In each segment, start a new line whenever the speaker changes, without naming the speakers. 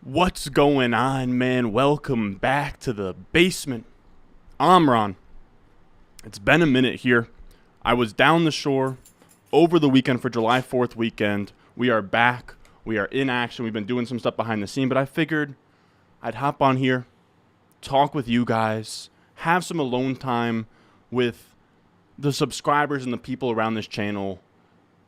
What's going on, man? Welcome back to the basement. I'm Ron. It's been a minute here. I was down the shore over the weekend for July 4th weekend. We are back. We are in action. We've been doing some stuff behind the scene, but I figured I'd hop on here, talk with you guys, have some alone time with the subscribers and the people around this channel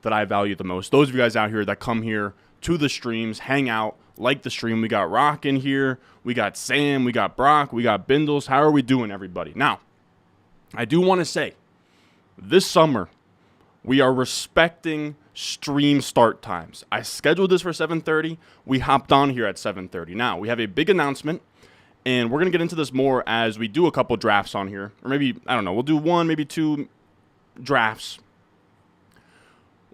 that I value the most. Those of you guys out here that come here to the streams, hang out, like the stream. We got Rock in here, we got Sam, we got Brock, we got Bindles. How are we doing, everybody? Now, I do want to say, this summer, we are respecting stream start times. I scheduled this for 7:30. We hopped on here at 7:30. Now, we have a big announcement, and we're going to get into this more as we do a couple drafts on here. Or maybe, I don't know, we'll do one, maybe two drafts.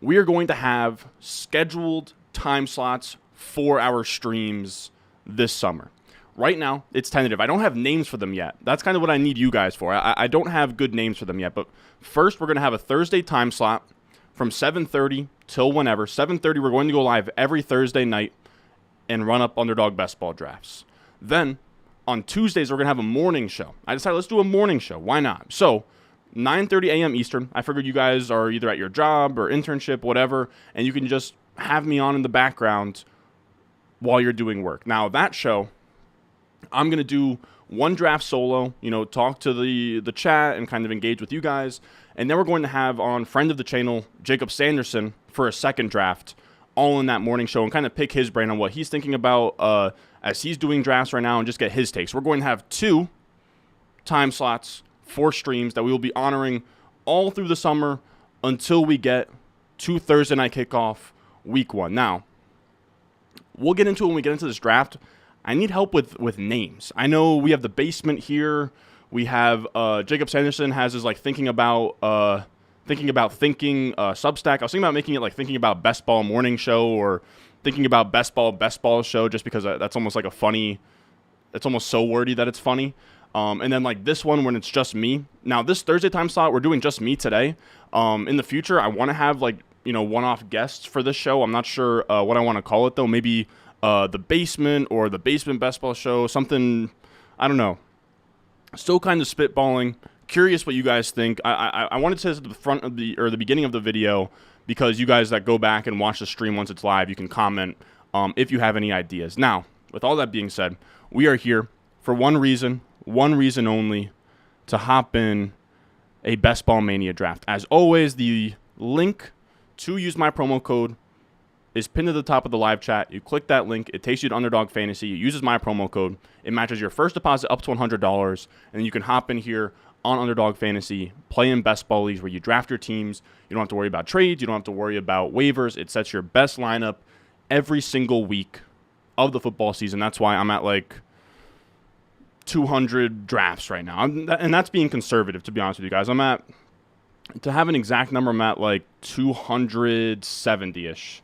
We are going to have scheduled time slots for our streams this summer. Right now, it's tentative. I don't have names for them yet. That's kind of what I need you guys for. I don't have good names for them yet. But first, we're going to have a Thursday time slot from 7:30 till whenever. 7:30, we're going to go live every Thursday night and run up Underdog best ball drafts. Then, on Tuesdays, we're going to have a morning show. I decided, let's do a morning show. Why not? So, 9:30 a.m. Eastern. I figured you guys are either at your job or internship, whatever, and you can just have me on in the background while you're doing work. Now, that show, I'm going to do one draft solo, talk to the chat and kind of engage with you guys. And then we're going to have on friend of the channel, Jacob Sanderson, for a second draft, all in that morning show, and kind of pick his brain on what he's thinking about as he's doing drafts right now and just get his takes. We're going to have 2 time slots for streams that we will be honoring all through the summer until we get to Thursday night kickoff week 1. Now, we'll get into it when we get into this draft. I need help with names. I know we have the basement here. We have Jacob Sanderson has his thinking about Substack. I was thinking about making it thinking about best ball morning show or thinking about best ball show, just because that's almost like a funny. It's almost so wordy that it's funny. And then this one when it's just me. Now this Thursday time slot, we're doing just me today. In the future, I want to have one-off guests for this show. I'm not sure what I want to call it, though. Maybe the basement or the basement best ball show, something, I don't know. Still kind of spitballing. Curious what you guys think. I wanted to say this at the front of the beginning of the video, because you guys that go back and watch the stream once it's live, you can comment if you have any ideas. Now, with all that being said, we are here for one reason only, to hop in a Best Ball Mania draft. As always, the link to use my promo code is pinned to the top of the live chat. You click that link, it takes you to Underdog Fantasy. It uses my promo code. It matches your first deposit up to $100, and then you can hop in here on Underdog Fantasy, play in best ball leagues where you draft your teams. You don't have to worry about trades. You don't have to worry about waivers. It sets your best lineup every single week of the football season. That's why I'm at 200 drafts right now. And that's being conservative, to be honest with you guys. To have an exact number, I'm at 270-ish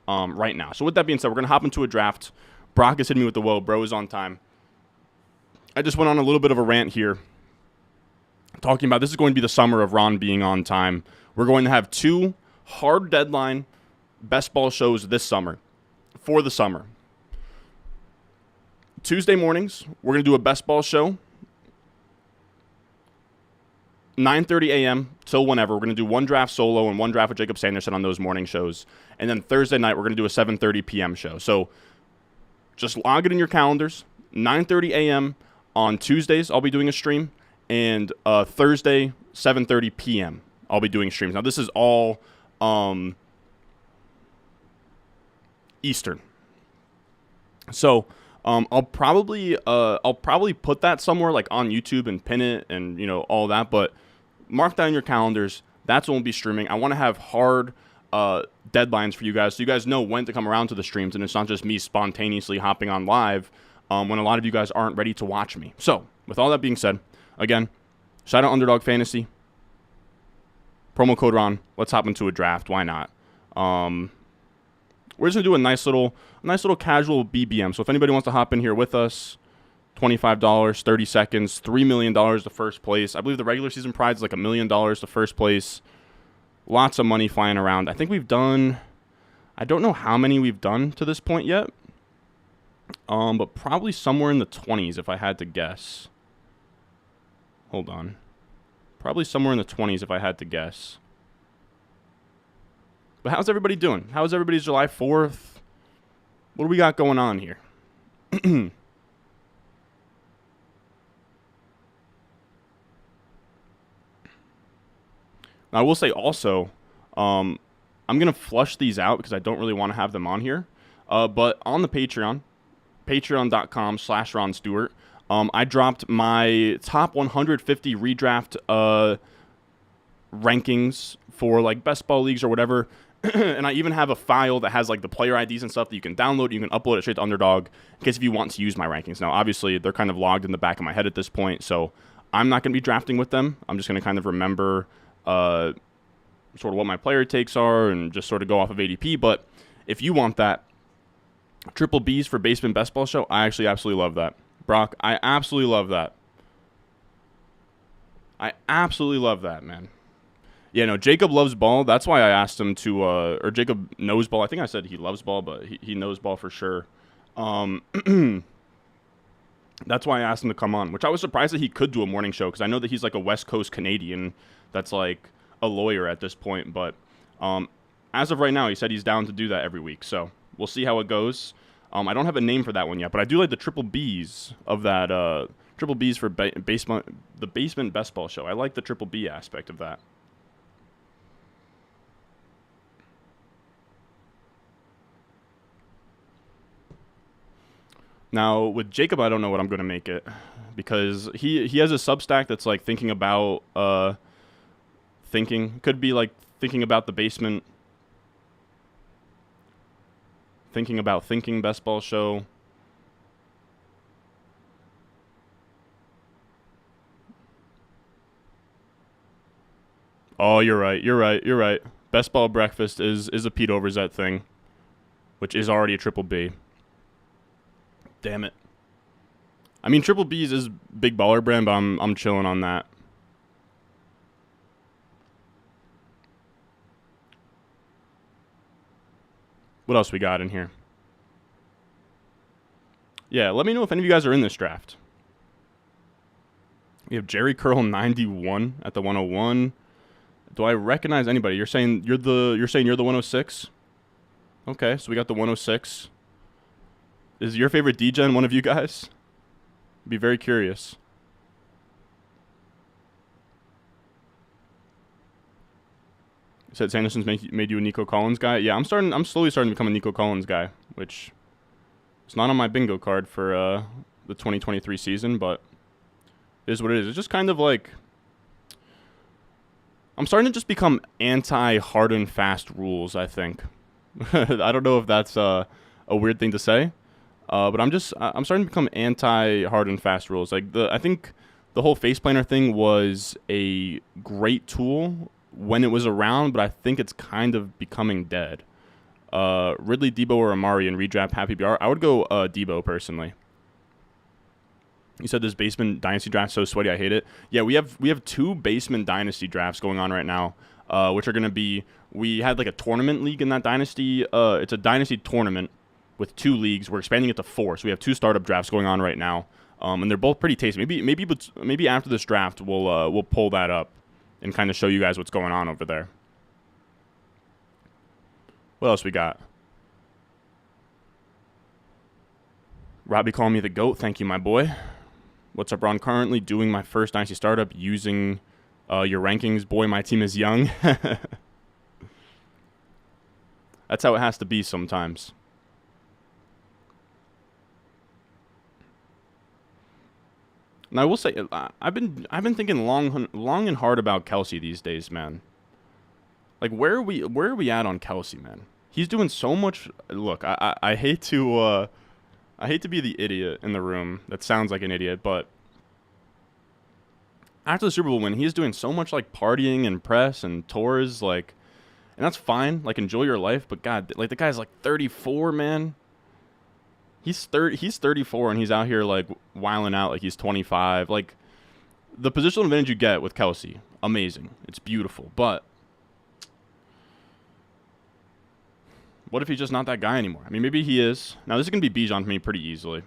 right now. So with that being said, we're going to hop into a draft. Brock is hitting me with the whoa, bro is on time. I just went on a little bit of a rant here, talking about this is going to be the summer of Ron being on time. We're going to have 2 hard deadline best ball shows this summer, for the summer. Tuesday mornings, we're going to do a best ball show, 9:30 a.m. till whenever. We're going to do one draft solo and one draft with Jacob Sanderson on those morning shows. And then Thursday night, we're going to do a 7:30 p.m. show. So just log it in your calendars. 9:30 a.m. on Tuesdays, I'll be doing a stream. And Thursday, 7:30 p.m., I'll be doing streams. Now, this is all Eastern. So I'll probably put that somewhere on YouTube and pin it and all that, but mark that in your calendars. That's when we'll be streaming. I want to have hard deadlines for you guys, so you guys know when to come around to the streams, and it's not just me spontaneously hopping on live when a lot of you guys aren't ready to watch me. So with all that being said, again, shout out Underdog Fantasy, promo code Ron. Let's hop into a draft. Why not? We're just gonna do a nice little casual BBM. So if anybody wants to hop in here with us, $25, 30 seconds, $3 million to first place. I believe the regular season prize is $1 million to first place. Lots of money flying around. I think we've done, I don't know how many we've done to this point yet. but probably somewhere in the 20s if I had to guess. Hold on. Probably somewhere in the 20s if I had to guess. But how's everybody doing? How's everybody's July 4th? What do we got going on here? Now, I will say also, I'm going to flush these out because I don't really want to have them on here. But on the Patreon, patreon.com/Ron Stewart, I dropped my top 150 redraft rankings for like best ball leagues or whatever. And I even have a file that has like the player IDs and stuff that you can download. You can upload it straight to Underdog in case if you want to use my rankings. Now, obviously, they're kind of logged in the back of my head at this point, so I'm not going to be drafting with them. I'm just going to kind of remember sort of what my player takes are and just sort of go off of ADP. But if you want that, triple Bs for Basement Best Ball Show, I actually absolutely love that. Brock, I absolutely love that. I absolutely love that, man. Yeah, no, Jacob loves ball. That's why I asked him to, or Jacob knows ball. I think I said he loves ball, but he knows ball for sure. That's why I asked him to come on, which I was surprised that he could do a morning show because I know that he's like a West Coast Canadian that's like a lawyer at this point. But as of right now, he said he's down to do that every week. So we'll see how it goes. I don't have a name for that one yet, but I do like the triple Bs of that, triple Bs for the Basement Best Ball Show. I like the triple B aspect of that. Now, with Jacob, I don't know what I'm going to make it because he has a Substack that's like thinking about could be like thinking about the basement, thinking about thinking best ball show. Oh, you're right. Best ball breakfast is a Pete Overzet thing, which is already a triple B. Damn it. I mean, triple B's is big baller brand, but I'm chilling on that. What else we got in here? Yeah, let me know if any of you guys are in this draft. We have Jerry Curl 91 at the 101. Do I recognize anybody? You're saying you're the 106? Okay, so we got the 106. Is your favorite D-Gen one of you guys? Be very curious. You said Sanderson's made you a Nico Collins guy? Yeah, I'm slowly starting to become a Nico Collins guy, which is not on my bingo card for the 2023 season, but it is what it is. It's just kind of like I'm starting to just become anti-hard and fast rules, I think. I don't know if that's a weird thing to say. But I'm starting to become anti-hard and fast rules. Like I think the whole face planner thing was a great tool when it was around, but I think it's kind of becoming dead. Ridley, Debo, or Amari in redraft Happy BR. I would go Debo personally. You said this basement dynasty draft so sweaty, I hate it. Yeah, we have two basement dynasty drafts going on right now, which are going to be. We had like a tournament league in that dynasty. It's a dynasty tournament with 2 leagues. We're expanding it to 4, so we have 2 startup drafts going on right now, and they're both pretty tasty. Maybe after this draft we'll pull that up and kind of show you guys what's going on over there. What else we got? Robbie calling me the GOAT. Thank you, my boy. What's up, Ron? Currently doing my first dynasty startup using your rankings. Boy, my team is young. That's how it has to be sometimes. And I will say, I've been thinking long and hard about Kelsey these days, man. Like, where are we at on Kelsey, man? He's doing so much. Look, I hate to be the idiot in the room that sounds like an idiot, but after the Super Bowl win, he's doing so much like partying and press and tours, like, and that's fine. Like, enjoy your life, but God, like the guy's like 34, man. He's 34 and he's out here like wilding out like he's 25. Like, the positional advantage you get with Kelsey, amazing. It's beautiful, but What if he's just not that guy anymore? I mean, maybe he is. Now, this is going to be Bijan for me pretty easily.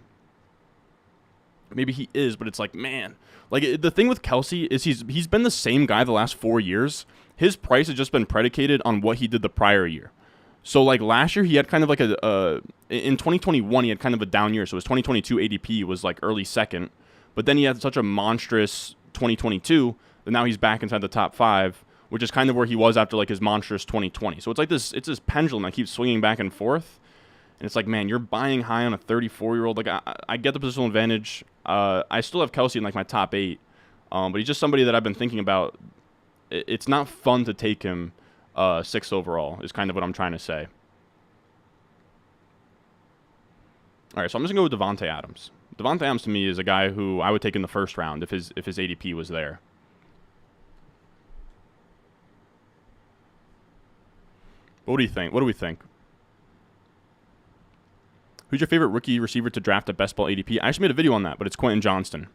Maybe he is, but it's like, man. Like, the thing with Kelsey is he's been the same guy the last 4 years. His price has just been predicated on what he did the prior year. So, like, last year he had kind of like in 2021 he had kind of a down year. So his 2022 ADP was like early second. But then he had such a monstrous 2022 that now he's back inside the top 5, which is kind of where he was after like his monstrous 2020. So it's like this pendulum that keeps swinging back and forth. And it's like, man, you're buying high on a 34-year-old. Like, I get the positional advantage. I still have Kelsey in like my top 8. But he's just somebody that I've been thinking about. It's not fun to take him 6th overall is kind of what I'm trying to say. All right, so I'm just going to go with Devontae Adams. Devontae Adams to me is a guy who I would take in the first round if his ADP was there. What do you think? What do we think? Who's your favorite rookie receiver to draft at Best Ball ADP? I actually made a video on that, but it's Quentin Johnston.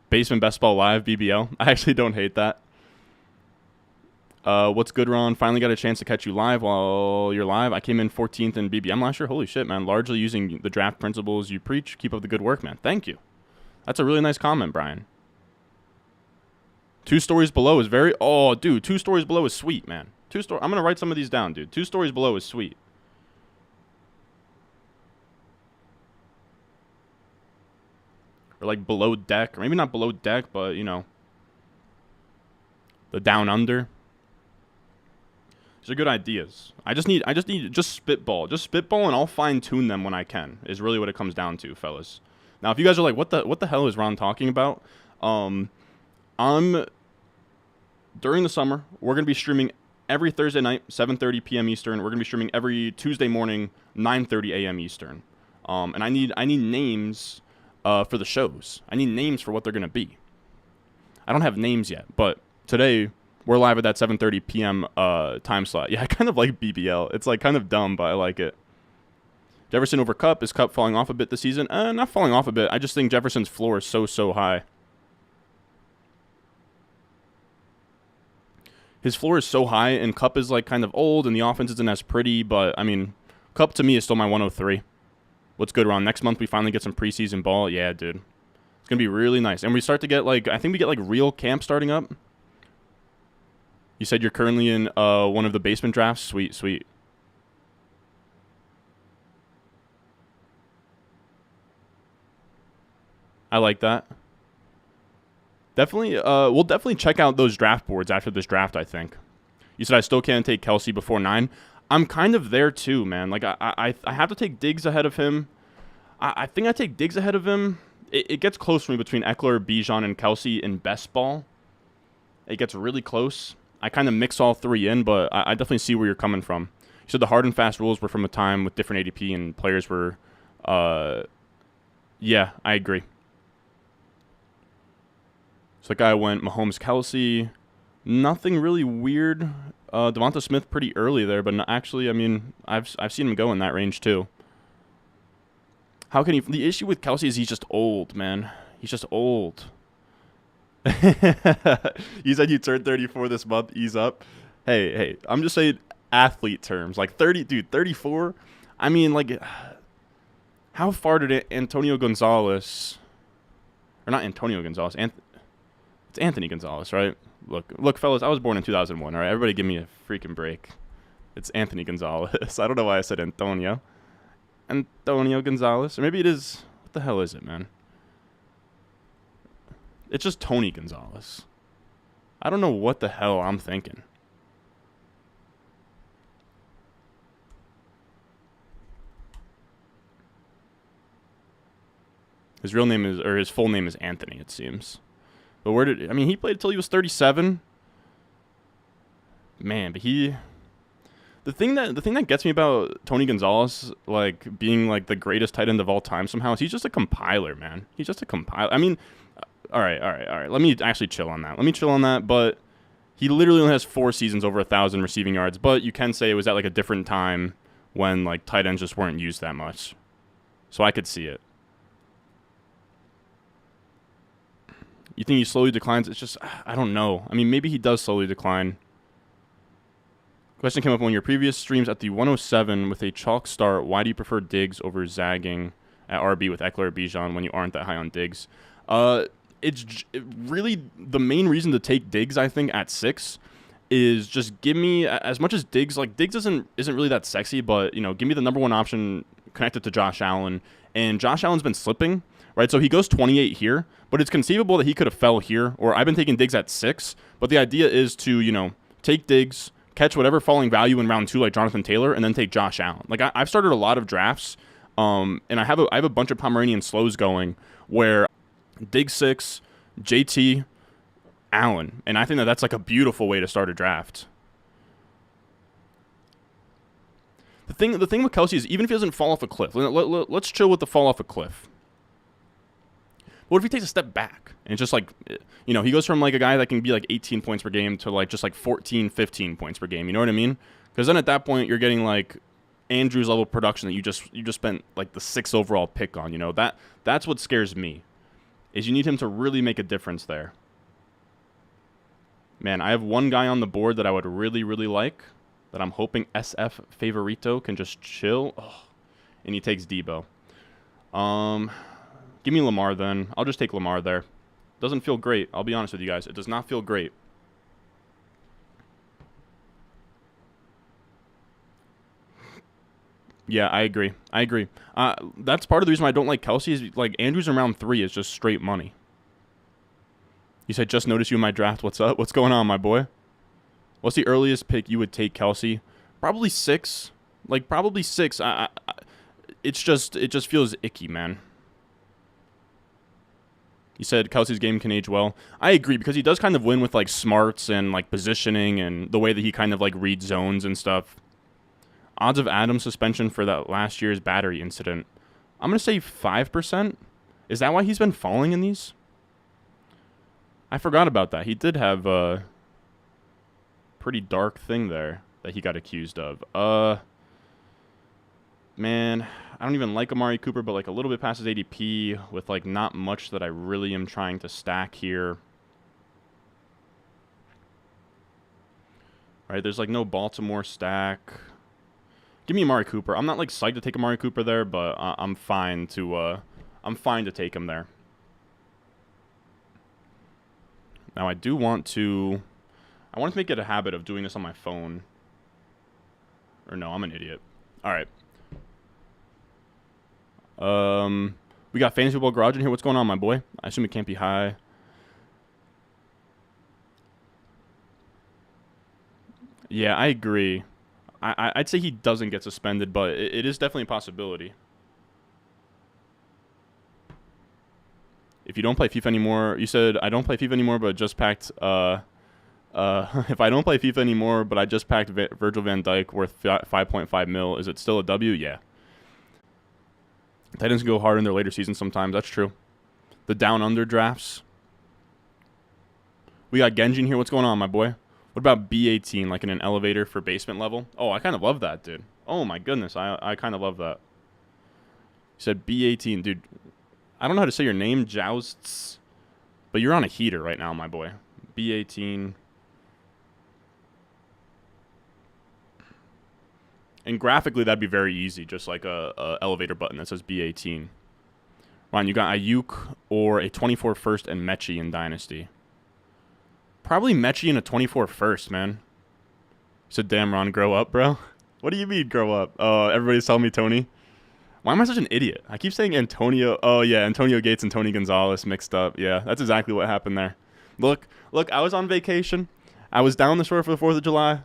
Basement Best Ball Live, BBL. I actually don't hate that. What's good, Ron? Finally got a chance to catch you live while you're live. I came in 14th in BBM last year. Holy shit, man. Largely using the draft principles you preach. Keep up the good work, man. Thank you. That's a really nice comment, Brian. 2 stories below is very... Oh, dude, 2 stories below is sweet, man. I'm going to write some of these down, dude. 2 stories below is sweet. Or like below deck. Or maybe not below deck, but, you know. The down under. These are good ideas. I just need spitball. Just spitball and I'll fine tune them when I can. Is really what it comes down to, fellas. Now, if you guys are like, what the hell is Ron talking about? During the summer, we're going to be streaming every Thursday night, 7:30 p.m. Eastern. We're going to be streaming every Tuesday morning, 9:30 a.m. Eastern. And I need names for the shows. I need names for what they're going to be. I don't have names yet, but today we're live at that 7:30 p.m. Time slot. Yeah, I kind of like BBL. It's like kind of dumb, but I like it. Jefferson over Kupp. Is Kupp falling off a bit this season? Not falling off a bit. I just think Jefferson's floor is so high. His floor is so high, and Kupp is like kind of old, and the offense isn't as pretty. But I mean, Kupp to me is still my 103. What's good, Ron? Next month we finally get some preseason ball. Yeah, dude, it's gonna be really nice, and we start to get like I think we get like real camp starting up. You said you're currently in one of the basement drafts. Sweet. I like that. Definitely, we'll definitely check out those draft boards after this draft, I think. You said I still can't take Kelsey before 9. I'm kind of there too, man. Like, I have to take Diggs ahead of him. I think I take Diggs ahead of him. It gets close for me between Eckler, Bijan, and Kelsey in best ball. It gets really close. I kind of mix all 3 in, but I definitely see where you're coming from. You said the hard and fast rules were from a time with different ADP and players were, yeah, I agree. So the guy went Mahomes, Kelsey. Nothing really weird. Devonta Smith pretty early there, but actually, I mean, I've seen him go in that range too. How can he? The issue with Kelsey is he's just old, man. He's just old. You said you turned 34 this month. Ease up. Hey, I'm just saying athlete terms. Like 30, dude, 34. I mean, like, how far did Antonio Gonzalez, or not Antonio Gonzalez? It's Anthony Gonzalez, right? Look, fellas, I was born in 2001, all right? Everybody give me a freaking break. It's Anthony Gonzalez. I don't know why I said Antonio. Antonio Gonzalez. Or maybe it is... What the hell is it, man? It's just Tony Gonzalez. I don't know what the hell I'm thinking. His real name is... Or his full name is Anthony, it seems. But where did... I mean, he played until he was 37. Man, but he... The thing that gets me about Tony Gonzalez, like, being, like, the greatest tight end of all time somehow is he's just a compiler, man. He's just a compiler. I mean, all right. Let me actually chill on that. But he literally only has 4 seasons over 1,000 receiving yards. But you can say it was at, like, a different time when, like, tight ends just weren't used that much. So I could see it. You think he slowly declines? It's just, I don't know. I mean, maybe he does slowly decline. Question came up on your previous streams at the 107 with a chalk start. Why do you prefer Diggs over zagging at RB with Eckler or Bijan when you aren't that high on Diggs? Really the main reason to take Diggs, I think, at 6 is just give me, as much as Diggs, like Diggs isn't really that sexy, but, you know, give me the number one option connected to Josh Allen. And Josh Allen's been slipping, right? So he goes 28 here, but it's conceivable that he could have fell here, or I've been taking Diggs at 6. But the idea is to, you know, take Diggs, catch whatever falling value in round 2 like Jonathan Taylor, and then take Josh Allen. Like I've started a lot of drafts, and I have a bunch of Pomeranian slows going where Diggs 6, JT, Allen, and I think that's like a beautiful way to start a draft. The thing with Kelsey is even if he doesn't fall off a cliff, let's chill with the fall off a cliff. What if he takes a step back and just like, you know, he goes from like a guy that can be like 18 points per game to like just like 14, 15 points per game. You know what I mean? Because then at that point you're getting like Andrews level production that you just spent like the 6th overall pick on. You know, that's what scares me, is you need him to really make a difference there. Man, I have one guy on the board that I would really, really like, that I'm hoping SF Favorito can just chill. Oh, and he takes Debo. Give me Lamar then. I'll just take Lamar there. Doesn't feel great. I'll be honest with you guys. It does not feel great. Yeah, I agree. That's part of the reason why I don't like Kelsey is like Andrews in round 3 is just straight money. You said, just noticed you in my draft. What's up? What's going on, my boy? What's the earliest pick you would take Kelsey? Probably 6. Like, probably 6. It just feels icky, man. You said Kelsey's game can age well. I agree, because he does kind of win with, like, smarts and, like, positioning and the way that he kind of, like, reads zones and stuff. Odds of Adams suspension for that last year's battery incident. I'm going to say 5%. Is that why he's been falling in these? I forgot about that. He did have a pretty dark thing there that he got accused of. Man, I don't even like Amari Cooper, but like a little bit past his ADP with like not much that I really am trying to stack here. Right, there's like no Baltimore stack. Give me Amari Cooper. I'm not like psyched to take Amari Cooper there, but I'm fine to take him there. Now, I want to make it a habit of doing this on my phone. Or no, I'm an idiot. All right. We got Fantasy Football Garage in here. What's going on, my boy? I assume it can't be high. Yeah, I agree. I'd say he doesn't get suspended, but it is definitely a possibility. If you don't play FIFA anymore, you said, I don't play FIFA anymore, but just packed, if I don't play FIFA anymore, but I just packed Virgil van Dijk worth 5.5 mil, is it still a W? Yeah. Titans go hard in their later seasons sometimes. That's true. The down-under drafts. We got Genji in here. What's going on, my boy? What about B18, like in an elevator for basement level? Oh, I kind of love that, dude. Oh, my goodness. I kind of love that. You said B18. Dude, I don't know how to say your name, Jousts, but you're on a heater right now, my boy. B18. And graphically, that'd be very easy, just like a elevator button that says B18. Ron, you got Ayuk or a 24 first and Mechie in Dynasty. Probably Mechie in a 24 first, man. So damn, Ron, grow up, bro. What do you mean, grow up? Oh, everybody's telling me Tony. Why am I such an idiot? I keep saying Antonio. Oh, yeah, Antonio Gates and Tony Gonzalez mixed up. Yeah, that's exactly what happened there. Look, I was on vacation. I was down the shore for the 4th of July.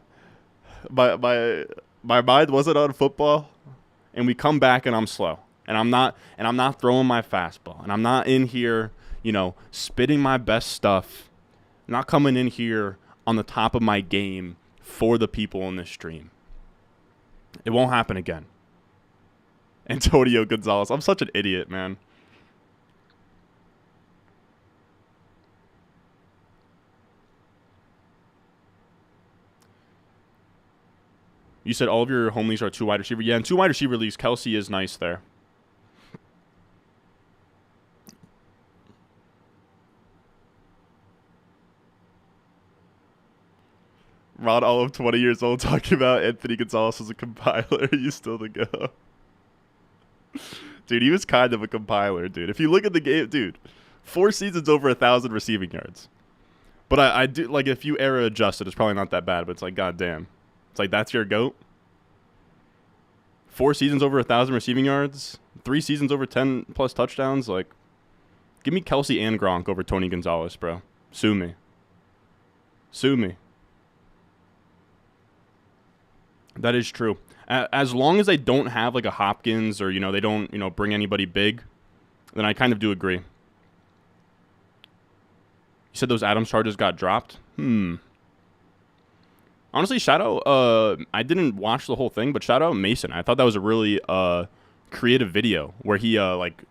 My mind wasn't on football. And we come back and I'm slow. And I'm not throwing my fastball. And I'm not in here, you know, spitting my best stuff. Not coming in here on the top of my game for the people in this stream. It won't happen again. Antonio Gonzalez. I'm such an idiot, man. You said all of your home leagues are 2 wide receiver. Yeah, in 2 wide receiver leagues, Kelsey is nice there. Ron Olive, 20 years old, talking about Anthony Gonzalez as a compiler. Are you still the go? Dude, he was kind of a compiler, dude. If you look at the game, dude, 4 seasons over 1,000 receiving yards. But I do, like, if you era adjust it, it's probably not that bad, but it's like, goddamn. It's like, that's your GOAT? 4 seasons over 1,000 receiving yards? 3 seasons over 10-plus touchdowns? Like, give me Kelsey and Gronk over Tony Gonzalez, bro. Sue me. Sue me. That is true. As long as they don't have, like, a Hopkins or, they don't, bring anybody big, then I kind of do agree. You said those Adams charges got dropped? Honestly, shout out, I didn't watch the whole thing, but shout out Mason. I thought that was a really creative video where he, like,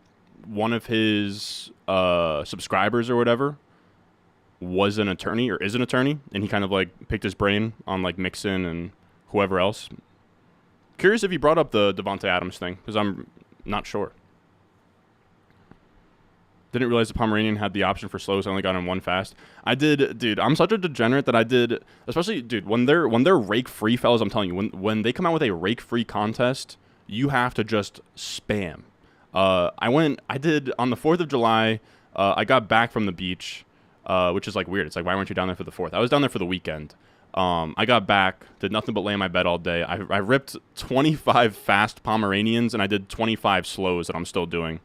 one of his subscribers or whatever was an attorney or is an attorney, and he kind of, like, picked his brain on, like, Mixon and whoever else. Curious if he brought up the Devontae Adams thing, because I'm not sure. Didn't realize the Pomeranian had the option for slows. I only got in one fast. I did, dude. I'm such a degenerate that I did, especially, dude, when they're rake-free, fellas, I'm telling you, when they come out with a rake-free contest, you have to just spam. I did, on the 4th of July, I got back from the beach, which is, like, weird. It's like, why weren't you down there for the 4th? I was down there for the weekend. I got back, did nothing but lay in my bed all day. I ripped 25 fast Pomeranians, and I did 25 slows that I'm still doing.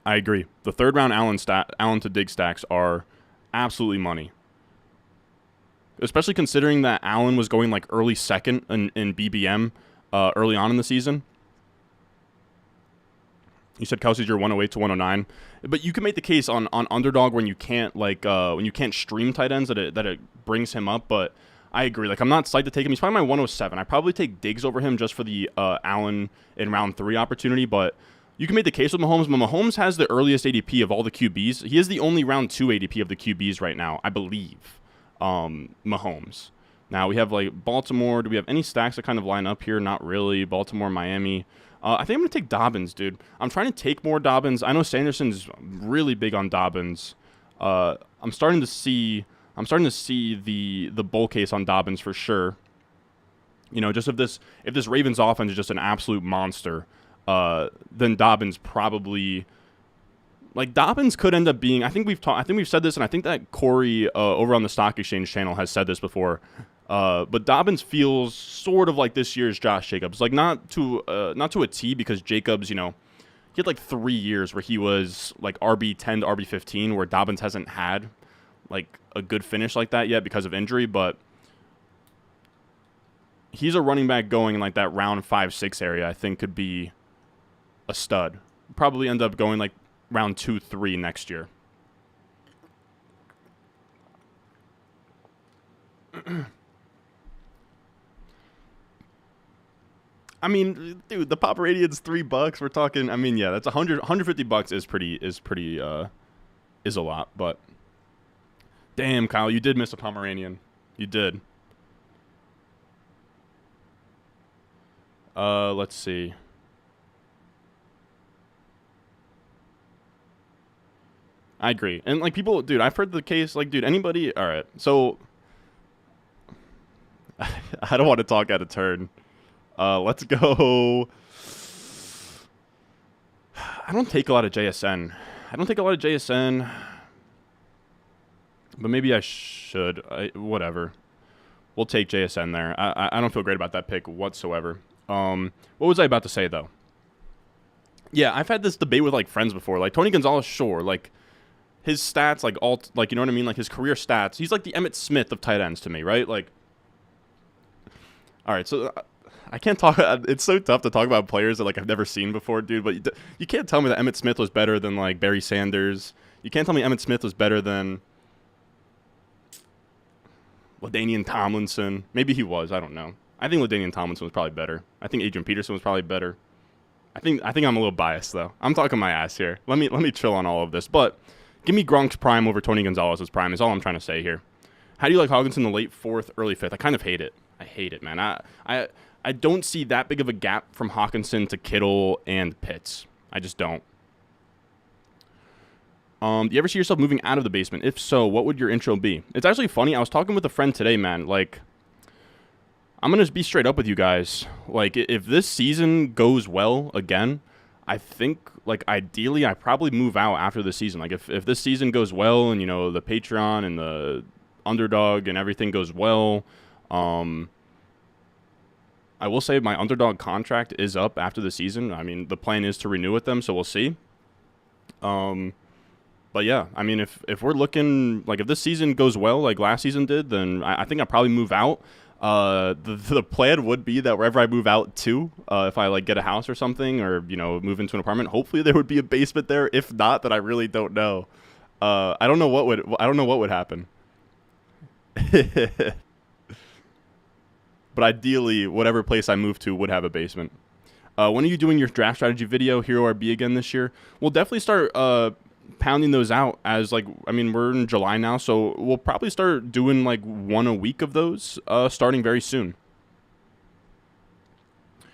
I agree. The third round Allen to dig stacks are absolutely money. Especially considering that Allen was going like early second in BBM early on in the season. You said Kelsey's your 108 to 109, but you can make the case on Underdog when you can't when you can't stream tight ends that it brings him up. But I agree. Like, I'm not psyched to take him. He's probably my 107. I probably take Diggs over him just for the Allen in round 3 opportunity. But you can make the case with Mahomes. But Mahomes has the earliest ADP of all the QBs. He is the only round 2 ADP of the QBs right now, I believe. Mahomes. Now we have like Baltimore. Do we have any stacks that kind of line up here? Not really. Baltimore, Miami. I think I'm going to take Dobbins, dude. I'm trying to take more Dobbins. I know Sanderson's really big on Dobbins. I'm starting to see the bull case on Dobbins for sure. Just if this Ravens offense is just an absolute monster, then Dobbins probably, like, Dobbins could end up being, I think we've said this, and I think that Corey over on the Stock Exchange channel has said this before. But Dobbins feels sort of like this year's Josh Jacobs, like not to a T, because Jacobs, he had like 3 years where he was like RB10 to RB15, where Dobbins hasn't had like a good finish like that yet because of injury. But he's a running back going in like that round 5-6 area. I think could be a stud. Probably end up going like round 2-3 next year. I mean, dude, the Pomeranian's $3. We're talking. I mean, yeah, that's $150 is a lot. But damn, Kyle, you did miss a Pomeranian. You did. Let's see. I agree. And like people, dude, I've heard the case. Like, dude, anybody. All right, so I don't want to talk out of turn. Let's go. I don't take a lot of JSN. But maybe I should. Whatever. We'll take JSN there. I don't feel great about that pick whatsoever. What was I about to say, though? Yeah, I've had this debate with, like, friends before. Like, Tony Gonzalez, sure. Like, his stats, like, like, you know what I mean? Like, his career stats. He's like the Emmitt Smith of tight ends to me, right? Like, all right, so I can't talk. It's so tough to talk about players that, like, I've never seen before, dude. But you can't tell me that Emmitt Smith was better than, like, Barry Sanders. You can't tell me Emmitt Smith was better than LaDainian Tomlinson. Maybe he was. I don't know. I think LaDainian Tomlinson was probably better. I think Adrian Peterson was probably better. I think I'm a little biased, though. I'm talking my ass here. Let me chill on all of this. But give me Gronk's prime over Tony Gonzalez's prime is all I'm trying to say here. How do you like Hawkinson in the late 4th, early 5th? I kind of hate it. I hate it, man. I don't see that big of a gap from Hawkinson to Kittle and Pitts. I just don't. Do you ever see yourself moving out of the basement? If so, what would your intro be? It's actually funny. I was talking with a friend today, man. Like, I'm going to be straight up with you guys. Like, if this season goes well again, I think, like, ideally, I probably move out after the season. Like, if this season goes well and, you know, the Patron and the Underdog and everything goes well, I will say my Underdog contract is up after the season. I mean, the plan is to renew with them, so we'll see. But yeah, I mean, if we're looking, like, if this season goes well, like last season did, then I think I'll probably move out. The plan would be that wherever I move out to, if I like get a house or something, or you know move into an apartment, hopefully there would be a basement there. If not, then I really don't know. I don't know what would happen. But ideally, whatever place I move to would have a basement. When are you doing your draft strategy video, Hero RB again this year? We'll definitely start pounding those out as, like, I mean, we're in July now, so we'll probably start doing like one a week of those starting very soon.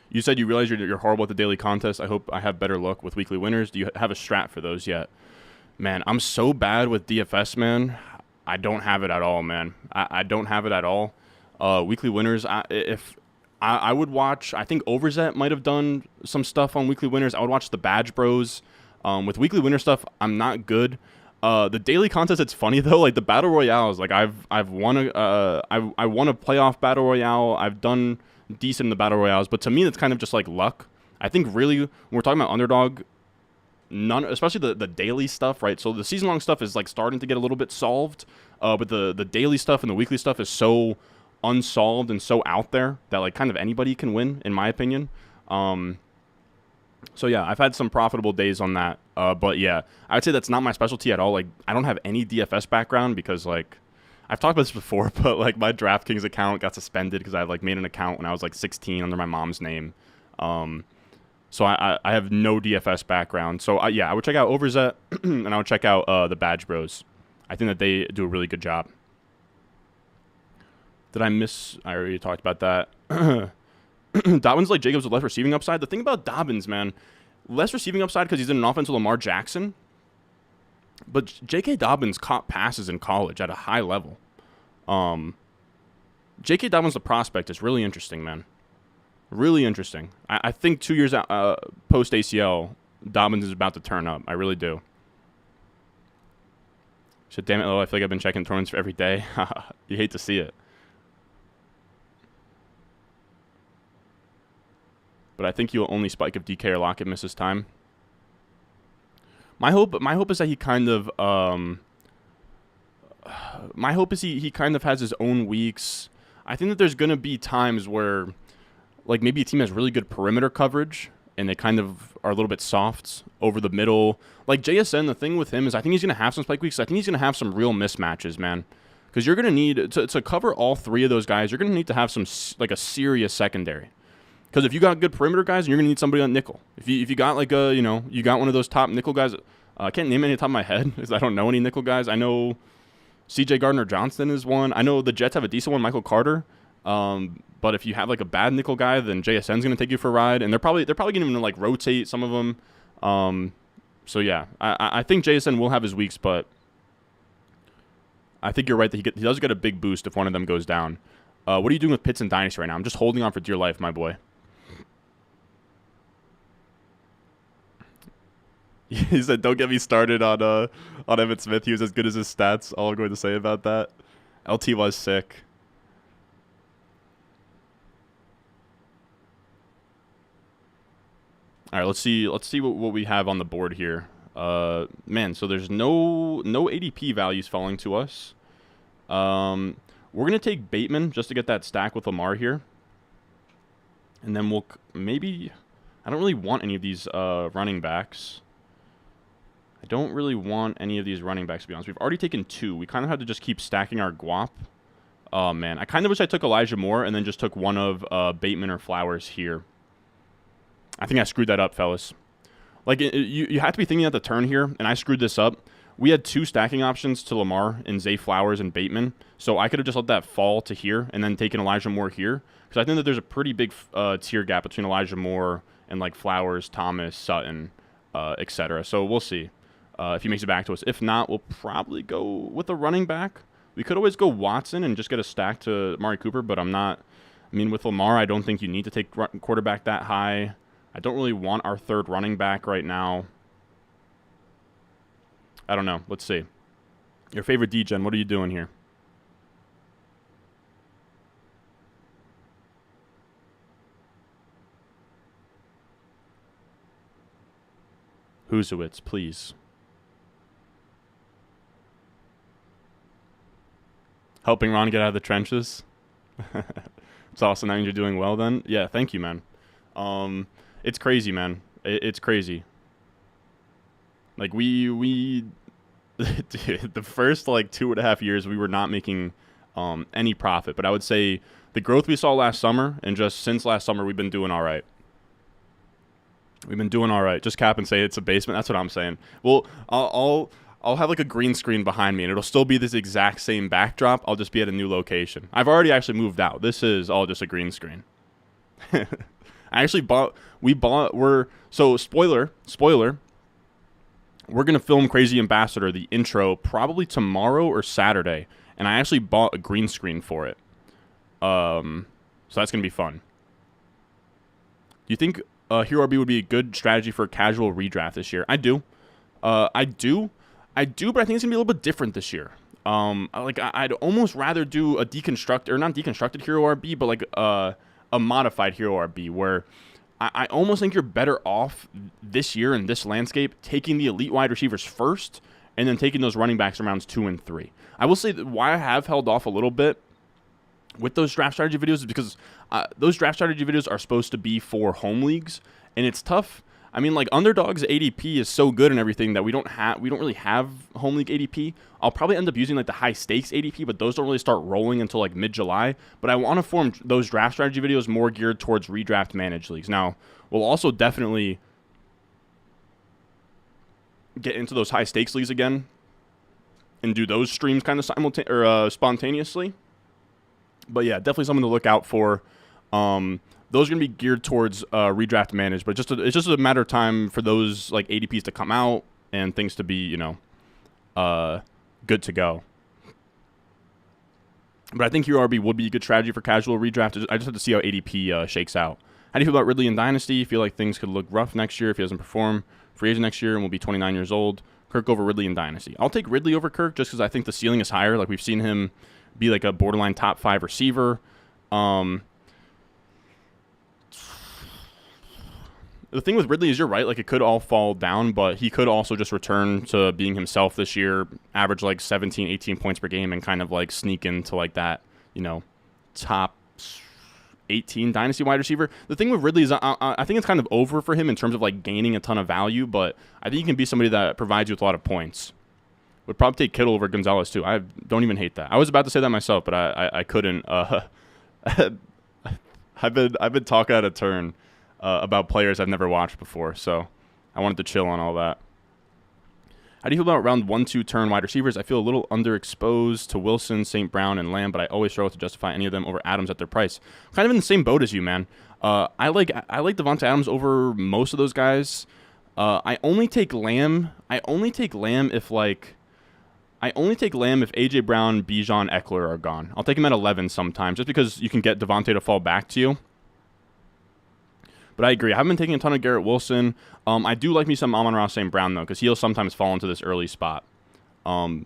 You said you realize you're horrible at the daily contest. I hope I have better luck with weekly winners. Do you have a strat for those yet? Man, I'm so bad with DFS, man. I don't have it at all, man. I don't have it at all. Weekly winners, I would watch, I think Overzet might have done some stuff on weekly winners. I would watch the Badge Bros. With weekly winner stuff, I'm not good. The daily contest, it's funny though. Like the battle royales, like I've won I won a playoff battle royale. I've done decent in the battle royales, but to me, it's kind of just like luck. I think really when we're talking about Underdog, especially the daily stuff, right? So the season long stuff is like starting to get a little bit solved, but the daily stuff and the weekly stuff is so unsolved and so out there that like kind of anybody can win, in my opinion. So yeah, I've had some profitable days on that. But yeah, I would say that's not my specialty at all. Like, I don't have any DFS background because, like, I've talked about this before, but like my DraftKings account got suspended because I like made an account when I was like 16 under my mom's name. So I have no DFS background. So yeah, I would check out Overzet and I would check out the Badge Bros. I think that they do a really good job. Did I miss? I already talked about that. Dobbins like Jacobs with less receiving upside. The thing about Dobbins, man, less receiving upside because he's in an offense with Lamar Jackson. But J.K. Dobbins caught passes in college at a high level. J.K. Dobbins, the prospect, is really interesting, man. Really interesting. I think 2 years out, post ACL, Dobbins is about to turn up. I really do. So damn it, I feel like I've been checking throw-ins for every day. You hate to see it. But I think he'll only spike if DK or Lockett misses time. My hope is that he kind of he kind of has his own weeks. I think that there's gonna be times where, like, maybe a team has really good perimeter coverage and they kind of are a little bit soft over the middle. Like JSN, the thing with him is I think he's gonna have some spike weeks. I think he's gonna have some real mismatches, man. Because you're gonna need to cover all three of those guys. You're gonna need to have some like a serious secondary. Because if you got good perimeter guys, you're gonna need somebody on nickel. If you got like you got one of those top nickel guys. I can't name any on top of my head because I don't know any nickel guys. I know C.J. Gardner-Johnson is one. I know the Jets have a decent one, Michael Carter. But if you have like a bad nickel guy, then JSN's gonna take you for a ride, and they're probably gonna like rotate some of them. So yeah, I think JSN will have his weeks, but I think you're right that he does get a big boost if one of them goes down. What are you doing with Pitts and Dynasty right now? I'm just holding on for dear life, my boy. He said, "Don't get me started on Emmitt Smith. He was as good as his stats." All I'm going to say about that. LT was sick. All right, let's see what we have on the board here. Man, so there's no ADP values falling to us. We're gonna take Bateman just to get that stack with Lamar here, and then we'll maybe. I don't really want any of these running backs. I don't really want any of these running backs, to be honest. We've already taken two. We kind of had to just keep stacking our guap. Oh, man. I kind of wish I took Elijah Moore and then just took one of Bateman or Flowers here. I think I screwed that up, fellas. Like, you have to be thinking at the turn here, and I screwed this up. We had two stacking options to Lamar in Zay Flowers and Bateman, so I could have just let that fall to here and then taken Elijah Moore here, because I think that there's a pretty big tier gap between Elijah Moore and, like, Flowers, Thomas, Sutton, etc. So we'll see. if he makes it back to us. If not, we'll probably go with a running back. We could always go Watson and just get a stack to Amari Cooper, but I'm not. I mean, with Lamar, I don't think you need to take quarterback that high. I don't really want our third running back right now. I don't know. Let's see. Your favorite D-Gen, what are you doing here? Husewitz, please. Helping Ron get out of the trenches. It's awesome that you're doing well then. Yeah, thank you, man. It's crazy, man. It's crazy. Like we dude, the first like 2.5 years we were not making any profit, but I would say the growth we saw last summer and just since last summer we've been doing all right. We've been doing all right. Just cap and say it's a basement. That's what I'm saying. Well, I'll have like a green screen behind me, and it'll still be this exact same backdrop. I'll just be at a new location. I've already actually moved out. This is all just a green screen. I actually so spoiler, we're going to film Crazy Ambassador, the intro, probably tomorrow or Saturday, and I actually bought a green screen for it. So that's going to be fun. Do you think Hero RB would be a good strategy for a casual redraft this year? I do. I do, but I think it's going to be a little bit different this year. I'd almost rather do a not deconstructed Hero RB, but like a modified Hero RB where I almost think you're better off this year in this landscape taking the elite wide receivers first and then taking those running backs in rounds 2 and 3. I will say that why I have held off a little bit with those draft strategy videos is because those draft strategy videos are supposed to be for home leagues, and it's tough. I mean, like, Underdog's ADP is so good and everything that we don't really have home league ADP. I'll probably end up using like the high stakes ADP, but those don't really start rolling until like mid-July. But I want to form those draft strategy videos more geared towards redraft managed leagues. Now, we'll also definitely get into those high stakes leagues again and do those streams kind of spontaneously. But yeah, definitely something to look out for. Those are going to be geared towards redraft managed, but it's just a matter of time for those like ADPs to come out and things to be, good to go. But I think Hero RB would be a good strategy for casual redraft. I just have to see how ADP shakes out. How do you feel about Ridley in Dynasty? You feel like things could look rough next year if he doesn't perform? Free agent next year and will be 29 years old. Kirk over Ridley in Dynasty. I'll take Ridley over Kirk just because I think the ceiling is higher. Like, we've seen him be like a borderline top 5 receiver. The thing with Ridley is you're right. Like, it could all fall down, but he could also just return to being himself this year, average like 17, 18 points per game, and kind of like sneak into like that, top 18 dynasty wide receiver. The thing with Ridley is I think it's kind of over for him in terms of like gaining a ton of value, but I think he can be somebody that provides you with a lot of points. Would probably take Kittle over Gonzalez too. I don't even hate that. I was about to say that myself, but I couldn't. I've been talking out of turn about players I've never watched before, so I wanted to chill on all that. How do you feel about round 1-2 turn wide receivers? I feel a little underexposed to Wilson, St. Brown, and Lamb, but I always struggle to justify any of them over Adams at their price. I'm kind of in the same boat as you, man. I like Devonta Adams over most of those guys. I only take Lamb if AJ Brown, Bijan, Eckler are gone. I'll take him at 11 sometimes, just because you can get Devonta to fall back to you. But I agree. I haven't been taking a ton of Garrett Wilson. I do like me some Amon-Ra St. Brown, though, because he'll sometimes fall into this early spot. But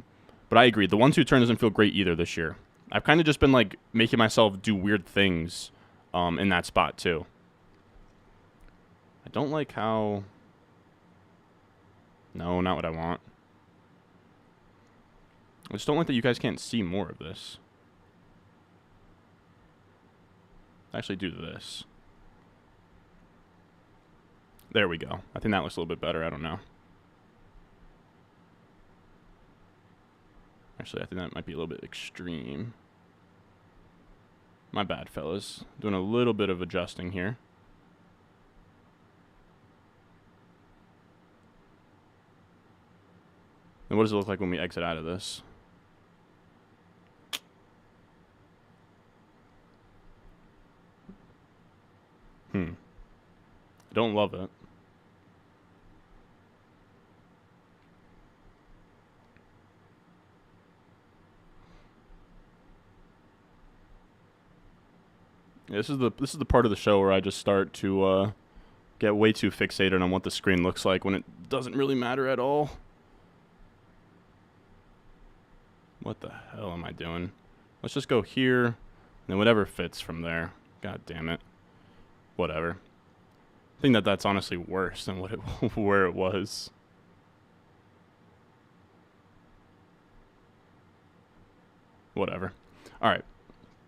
I agree. The 1-2 turn doesn't feel great either this year. I've kind of just been, like, making myself do weird things in that spot, too. I don't like how... No, not what I want. I just don't like that you guys can't see more of this. Actually do this. There we go. I think that looks a little bit better. I don't know. Actually, I think that might be a little bit extreme. My bad, fellas. Doing a little bit of adjusting here. And what does it look like when we exit out of this? I don't love it. This is the part of the show where I just start to get way too fixated on what the screen looks like when it doesn't really matter at all. What the hell am I doing? Let's just go here, and then whatever fits from there. God damn it. Whatever. I think that's honestly worse than where it was. Whatever. All right.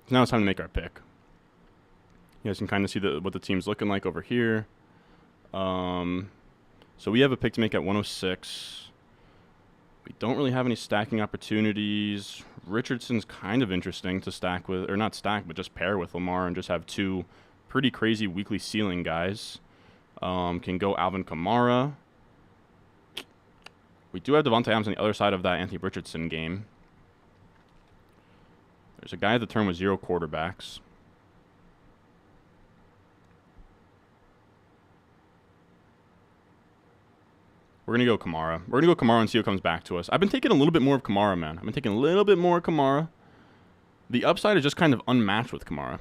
So now it's time to make our pick. You guys can kind of see what the team's looking like over here. So we have a pick to make at 106. We don't really have any stacking opportunities. Richardson's kind of interesting to stack with, or not stack, but just pair with Lamar and just have two pretty crazy weekly ceiling guys. Can go Alvin Kamara. We do have Devontae Adams on the other side of that Anthony Richardson game. There's a guy at the turn with 0 quarterbacks. We're going to go Kamara. We're going to go Kamara and see what comes back to us. I've been taking a little bit more of Kamara, man. I've been taking a little bit more of Kamara. The upside is just kind of unmatched with Kamara.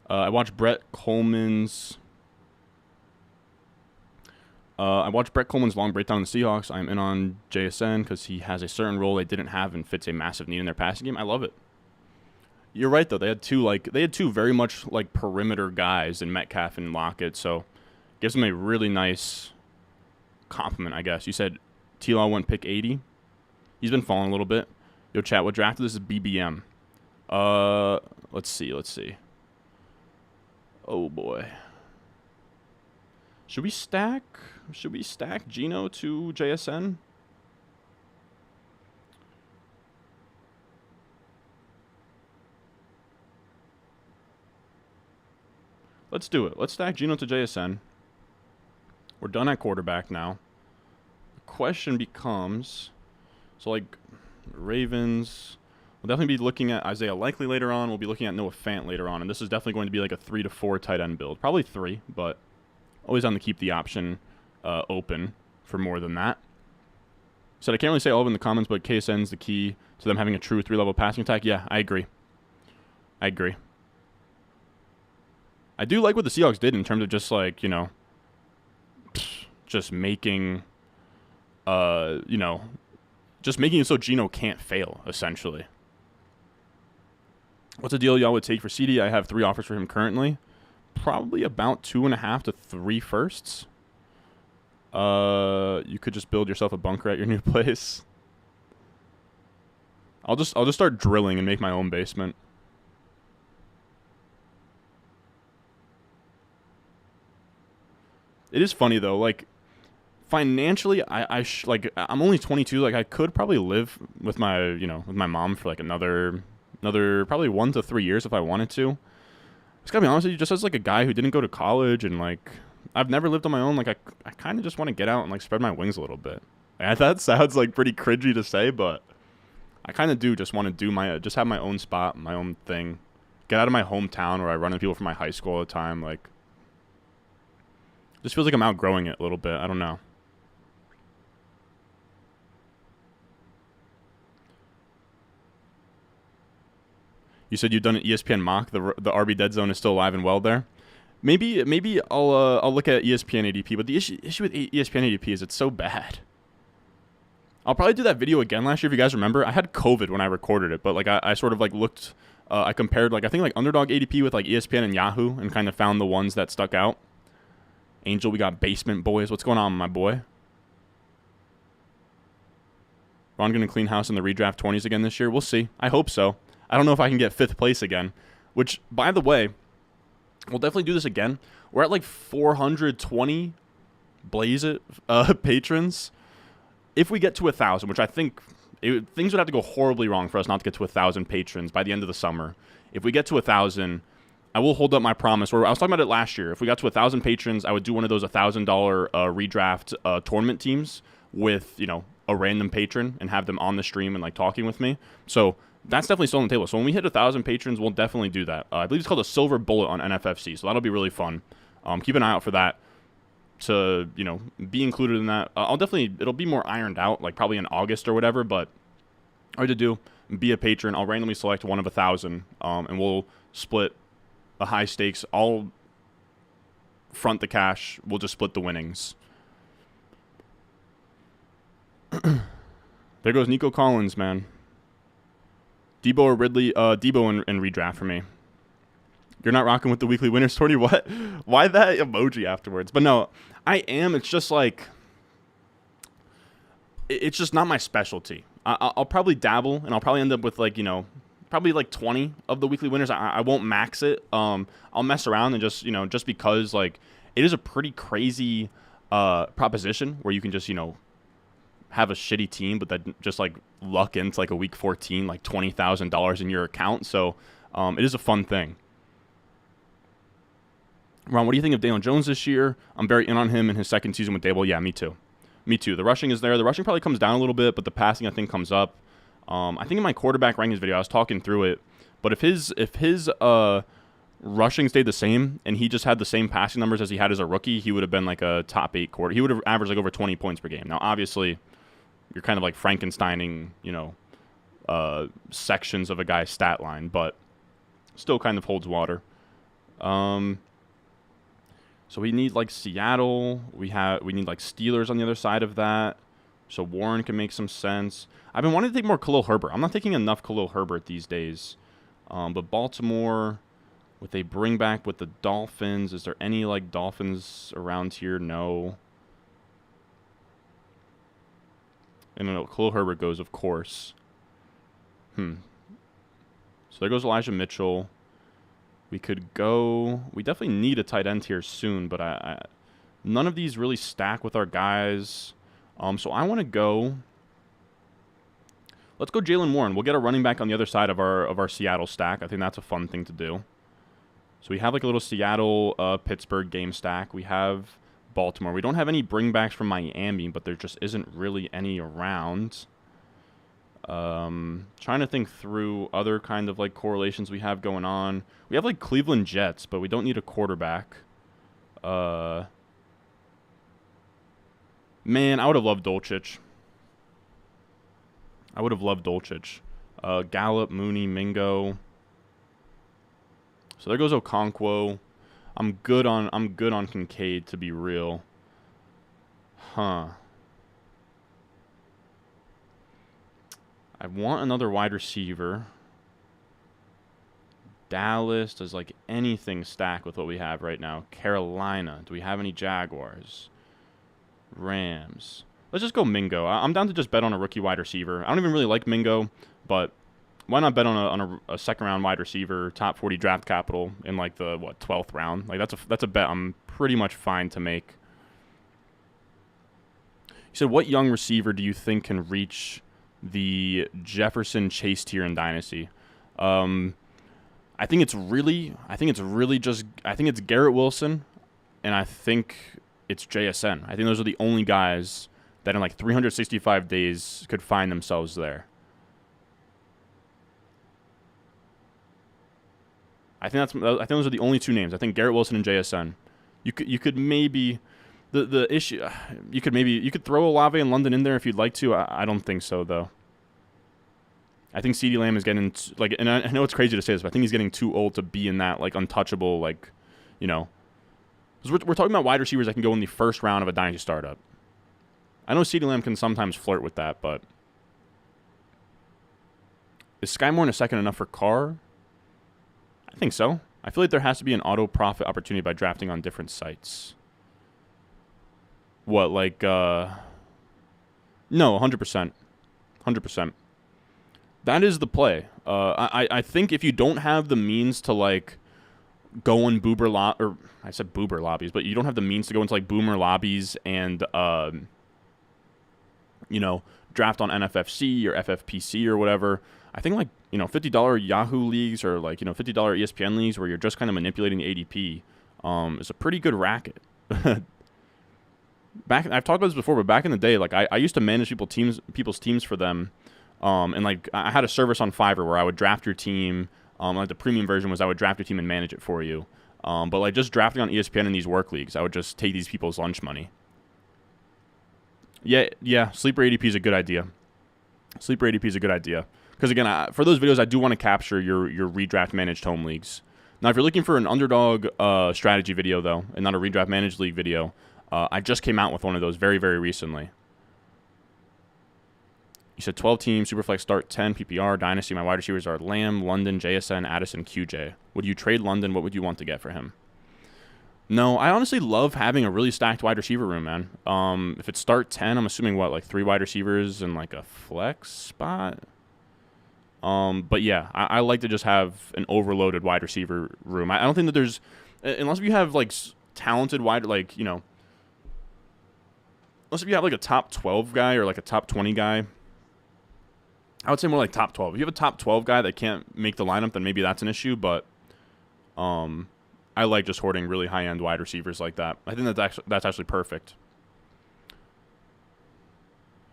I watched Brett Coleman's long breakdown on the Seahawks. I'm in on JSN because he has a certain role they didn't have and fits a massive need in their passing game. I love it. You're right though. They had two very much like perimeter guys in Metcalf and Lockett, so gives them a really nice compliment, I guess. You said T-Law went pick 80. He's been falling a little bit. Yo, chat. What draft this is BBM? Let's see. Oh boy. Should we stack Geno to JSN? Let's do it. Let's stack Geno to JSN. We're done at quarterback now. The question becomes, so like Ravens, we'll definitely be looking at Isaiah Likely later on. We'll be looking at Noah Fant later on, and this is definitely going to be like a 3 to 4 tight end build. Probably 3, but always on to keep the option open for more than that. So I can't really say all of it in the comments, but KSN's the key to them having a true 3-level passing attack. Yeah, I agree. I do like what the Seahawks did in terms of just like, just making, just making it so Geno can't fail, essentially. What's the deal y'all would take for CD? I have 3 offers for him currently. Probably about 2.5 to 3 firsts. You could just build yourself a bunker at your new place. I'll just start drilling and make my own basement. It is funny though, like financially, I'm only 22. Like I could probably live with my mom for like another probably 1 to 3 years if I wanted to. Just gotta be honest with you, just as like a guy who didn't go to college and like I've never lived on my own, like I kind of just want to get out and like spread my wings a little bit. And that sounds like pretty cringy to say, but I kind of do just want to do just have my own spot, my own thing. Get out of my hometown where I run into people from my high school all the time. Like, just feels like I'm outgrowing it a little bit. I don't know. You said you've done an ESPN mock. The RB dead zone is still alive and well there. Maybe I'll look at ESPN ADP, but the issue with ESPN ADP is it's so bad. I'll probably do that video again last year if you guys remember. I had COVID when I recorded it, but like I sort of like looked, I compared like I think like Underdog ADP with like ESPN and Yahoo and kind of found the ones that stuck out. Angel, we got Basement Boys. What's going on, my boy? Ron gonna clean house in the redraft 20s again this year? We'll see. I hope so. I don't know if I can get 5th place again, which, by the way, we'll definitely do this again. We're at like 420 Blaze It patrons. If we get to 1,000, which I think things would have to go horribly wrong for us not to get to 1,000 patrons by the end of the summer. If we get to 1,000, I will hold up my promise. I was talking about it last year. If we got to 1,000 patrons, I would do one of those $1,000 redraft tournament teams with, a random patron and have them on the stream and like talking with me. So that's definitely still on the table. So when we hit 1,000 patrons, we'll definitely do that. I believe it's called a Silver Bullet on NFFC, so that'll be really fun. Keep an eye out for that. to, be included in that. It'll be more ironed out, like probably in August or whatever, but all I have to do, be a patron. I'll randomly select one of 1,000, and we'll split a high stakes. I'll front the cash. We'll just split the winnings. There goes Nico Collins, man. Debo or Ridley? Debo in redraft for me. You're not rocking with the weekly winners, Torty? What? Why that emoji afterwards? But no, I am. It's just like, it's just not my specialty. I'll probably dabble, and I'll probably end up with probably like 20 of the weekly winners. I won't max it. I'll mess around and just because like it is a pretty crazy proposition where you can just have a shitty team, but then just like luck into like a week 14, like $20,000 in your account. So it is a fun thing. Ron, what do you think of Daniel Jones this year? I'm very in on him in his second season with Dable. Yeah, me too. The rushing is there. The rushing probably comes down a little bit, but the passing I think comes up. I think in my quarterback rankings video, I was talking through it. But if his rushing stayed the same and he just had the same passing numbers as he had as a rookie, he would have been like a top 8 quarter. He would have averaged like over 20 points per game. Now, obviously, you're kind of like Frankensteining, sections of a guy's stat line, but still kind of holds water. So we need like Seattle. We need like Steelers on the other side of that. So Warren can make some sense. I've been wanting to take more Khalil Herbert. I'm not taking enough Khalil Herbert these days. But Baltimore, would they bring back with the Dolphins? Is there any like Dolphins around here? No. And then Khalil Herbert goes, of course. So there goes Elijah Mitchell. We could go. We definitely need a tight end here soon, but none of these really stack with our guys. So I want to go. Let's go Jalen Warren. We'll get a running back on the other side of our Seattle stack. I think that's a fun thing to do. So we have like a little Seattle Pittsburgh game stack. We have Baltimore. We don't have any bringbacks from Miami, but there just isn't really any around. Trying to think through other kind of like correlations we have going on. We have like Cleveland Jets, but we don't need a quarterback. Man, I would have loved Dolchich. Gallup, Mooney, Mingo. So there goes Okonkwo. I'm good on Kincaid, to be real. I want another wide receiver. Dallas, does like anything stack with what we have right now? Carolina, do we have any Jaguars? Rams. Let's just go Mingo. I'm down to just bet on a rookie wide receiver. I don't even really like Mingo, but why not bet on a second round wide receiver, top 40 draft capital in like the 12th round? Like that's a bet I'm pretty much fine to make. You said, what young receiver do you think can reach the Jefferson Chase tier in Dynasty? I think it's Garrett Wilson, and I think it's JSN. I think those are the only guys that in like 365 days could find themselves there. I think those are the only two names. I think Garrett Wilson and JSN. You could maybe the issue. You could throw Olave and London in there if you'd like to. I don't think so though. I think CeeDee Lamb is getting and I know it's crazy to say this, but I think he's getting too old to be in that like untouchable because we're talking about wide receivers that can go in the first round of a dynasty startup. I know CeeDee Lamb can sometimes flirt with that, but is Sky Moore in a second enough for Carr? I think so. I feel like there has to be an auto profit opportunity by drafting on different sites. What, like, no, 100%. 100%. That is the play. I think if you don't have the means to, like, go in Boober lobbies, but you don't have the means to go into, like, Boomer lobbies and, draft on NFFC or FFPC or whatever, I think, like, $50 Yahoo leagues or, like, $50 ESPN leagues where you're just kind of manipulating the ADP is a pretty good racket. I've talked about this before, but back in the day, like, I used to manage people's teams for them. And like I had a service on Fiverr where I would draft your team. Like the premium version was I would draft your team and manage it for you. But like just drafting on ESPN in these work leagues, I would just take these people's lunch money. Yeah, sleeper ADP is a good idea. Sleeper ADP is a good idea. Because again, for those videos, I do want to capture your redraft managed home leagues. Now, if you're looking for an underdog strategy video, though, and not a redraft managed league video, I just came out with one of those very, very recently. You said 12 teams, Superflex start 10, PPR, Dynasty. My wide receivers are Lamb, London, JSN, Addison, QJ. Would you trade London? What would you want to get for him? No, I honestly love having a really stacked wide receiver room, man. If it's start 10, I'm assuming, what, like 3 wide receivers and like a flex spot? But yeah, I like to just have an overloaded wide receiver room. I don't think that there's, unless you have like talented wide, like, you know, unless if you have like a top 12 guy or like a top 20 guy, I would say more like top 12. If you have a top 12 guy that can't make the lineup, then maybe that's an issue. But I like just hoarding really high-end wide receivers like that. I think that's actually perfect.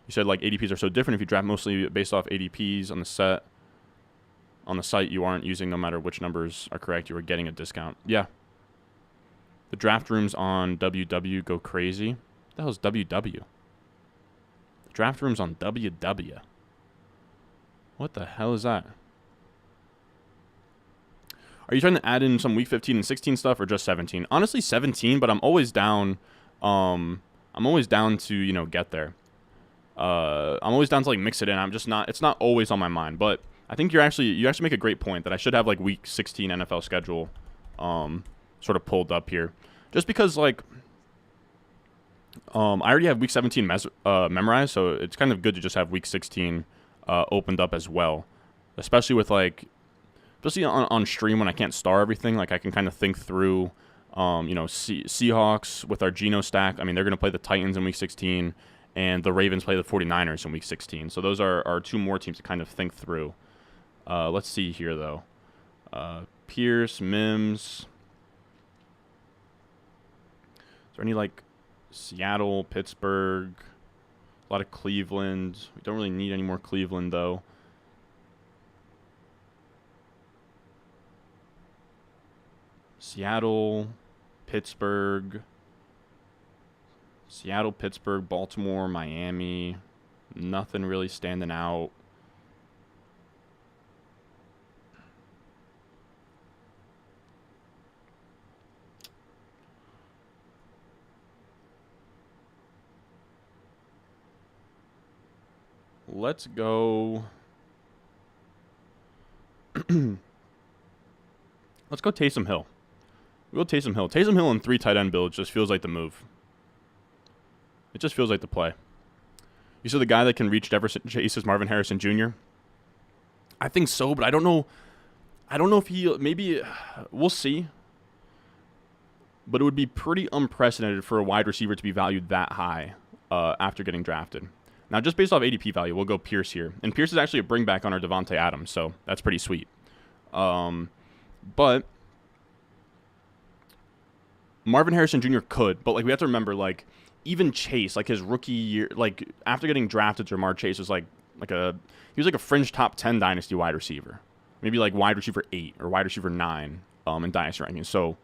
You said like ADPs are so different. If you draft mostly based off ADPs on the site you aren't using, no matter which numbers are correct, you are getting a discount. Yeah. The draft rooms on WW go crazy. What the hell is WW? The draft rooms on WW. What the hell is that? Are you trying to add in some week 15 and 16 stuff or just 17? Honestly, 17, but I'm always down. I'm always down to, you know, get there. I'm always down to like mix it in. I'm just not. It's not always on my mind, but I think you actually make a great point that I should have like week 16 NFL schedule, sort of pulled up here, just because like, I already have week 17 memorized, so it's kind of good to just have week 16 opened up as well, especially with like. Especially on stream when I can't star everything, like I can kind of think through, you know, Seahawks with our Geno stack. I mean, they're going to play the Titans in Week 16, and the Ravens play the 49ers in Week 16. So those are 2 more teams to kind of think through. Let's see here, though. Pierce, Mims. Is there any, like, Seattle, Pittsburgh, a lot of Cleveland. We don't really need any more Cleveland, though. Seattle, Pittsburgh, Baltimore, Miami. Nothing really standing out. Let's go. Let's go Taysom Hill. We'll go Taysom Hill. Taysom Hill in 3 tight end builds just feels like the move. It just feels like the play. You said the guy that can reach Jefferson Chase is Marvin Harrison Jr.? I think so, but I don't know. I don't know if he, maybe, we'll see. But it would be pretty unprecedented for a wide receiver to be valued that high after getting drafted. Now, just based off ADP value, we'll go Pierce here. And Pierce is actually a bring back on our Devontae Adams, so that's pretty sweet. But Marvin Harrison Jr. could, but like we have to remember, like even Chase, like his rookie year, like after getting drafted, Jamar Chase was he was like a fringe top 10 dynasty wide receiver, maybe like wide receiver 8 or wide receiver 9 in dynasty rankings. So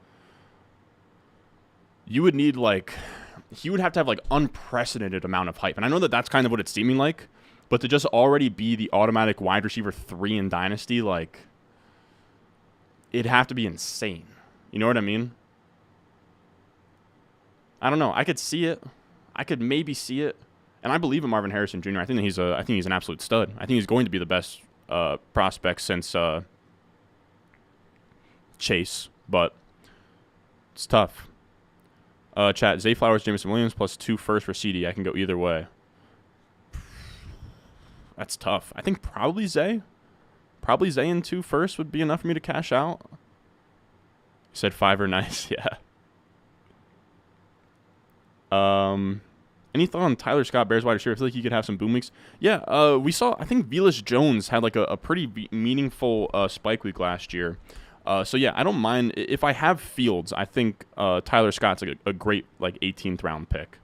you would need he would have to have like unprecedented amount of hype, and I know that that's kind of what it's seeming like, but to just already be the automatic wide receiver 3 in dynasty, like it'd have to be insane. You know what I mean? I don't know. I could see it. I could maybe see it. And I believe in Marvin Harrison Jr. I think he's an absolute stud. I think he's going to be the best prospect since Chase, but it's tough. Chat, Zay Flowers, Jameson Williams plus 2 first for CD. I can go either way. That's tough. I think probably Zay. Probably Zay and 2 first would be enough for me to cash out. You said 5 are nice. Yeah. Any thought on Tyler Scott, Bears wide receiver? I feel like he could have some boom weeks. Yeah, we saw, I think Velus Jones had like a pretty meaningful spike week last year. So yeah, I don't mind. If I have Fields, I think Tyler Scott's like a great like 18th round pick.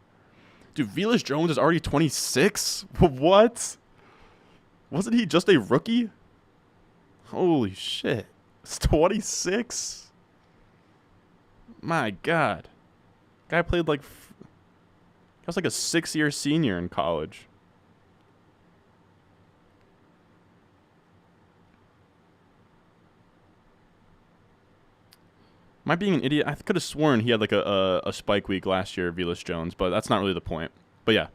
Dude, Velus Jones is already 26? What? Wasn't he just a rookie? Holy shit. It's 26? My God. Guy played like... I was like a 6-year senior in college. Am I being an idiot? I could have sworn he had like a spike week last year, Velus Jones, but that's not really the point. But yeah.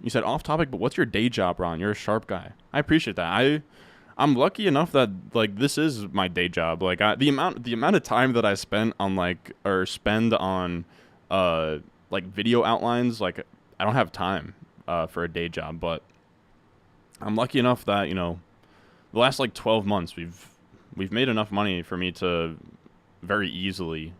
You said off topic, but what's your day job, Ron? You're a sharp guy. I appreciate that. I'm lucky enough that like this is my day job. Like the amount of time that I spend on like video outlines, like I don't have time for a day job, but I'm lucky enough that, the last like 12 months we've made enough money for me to very easily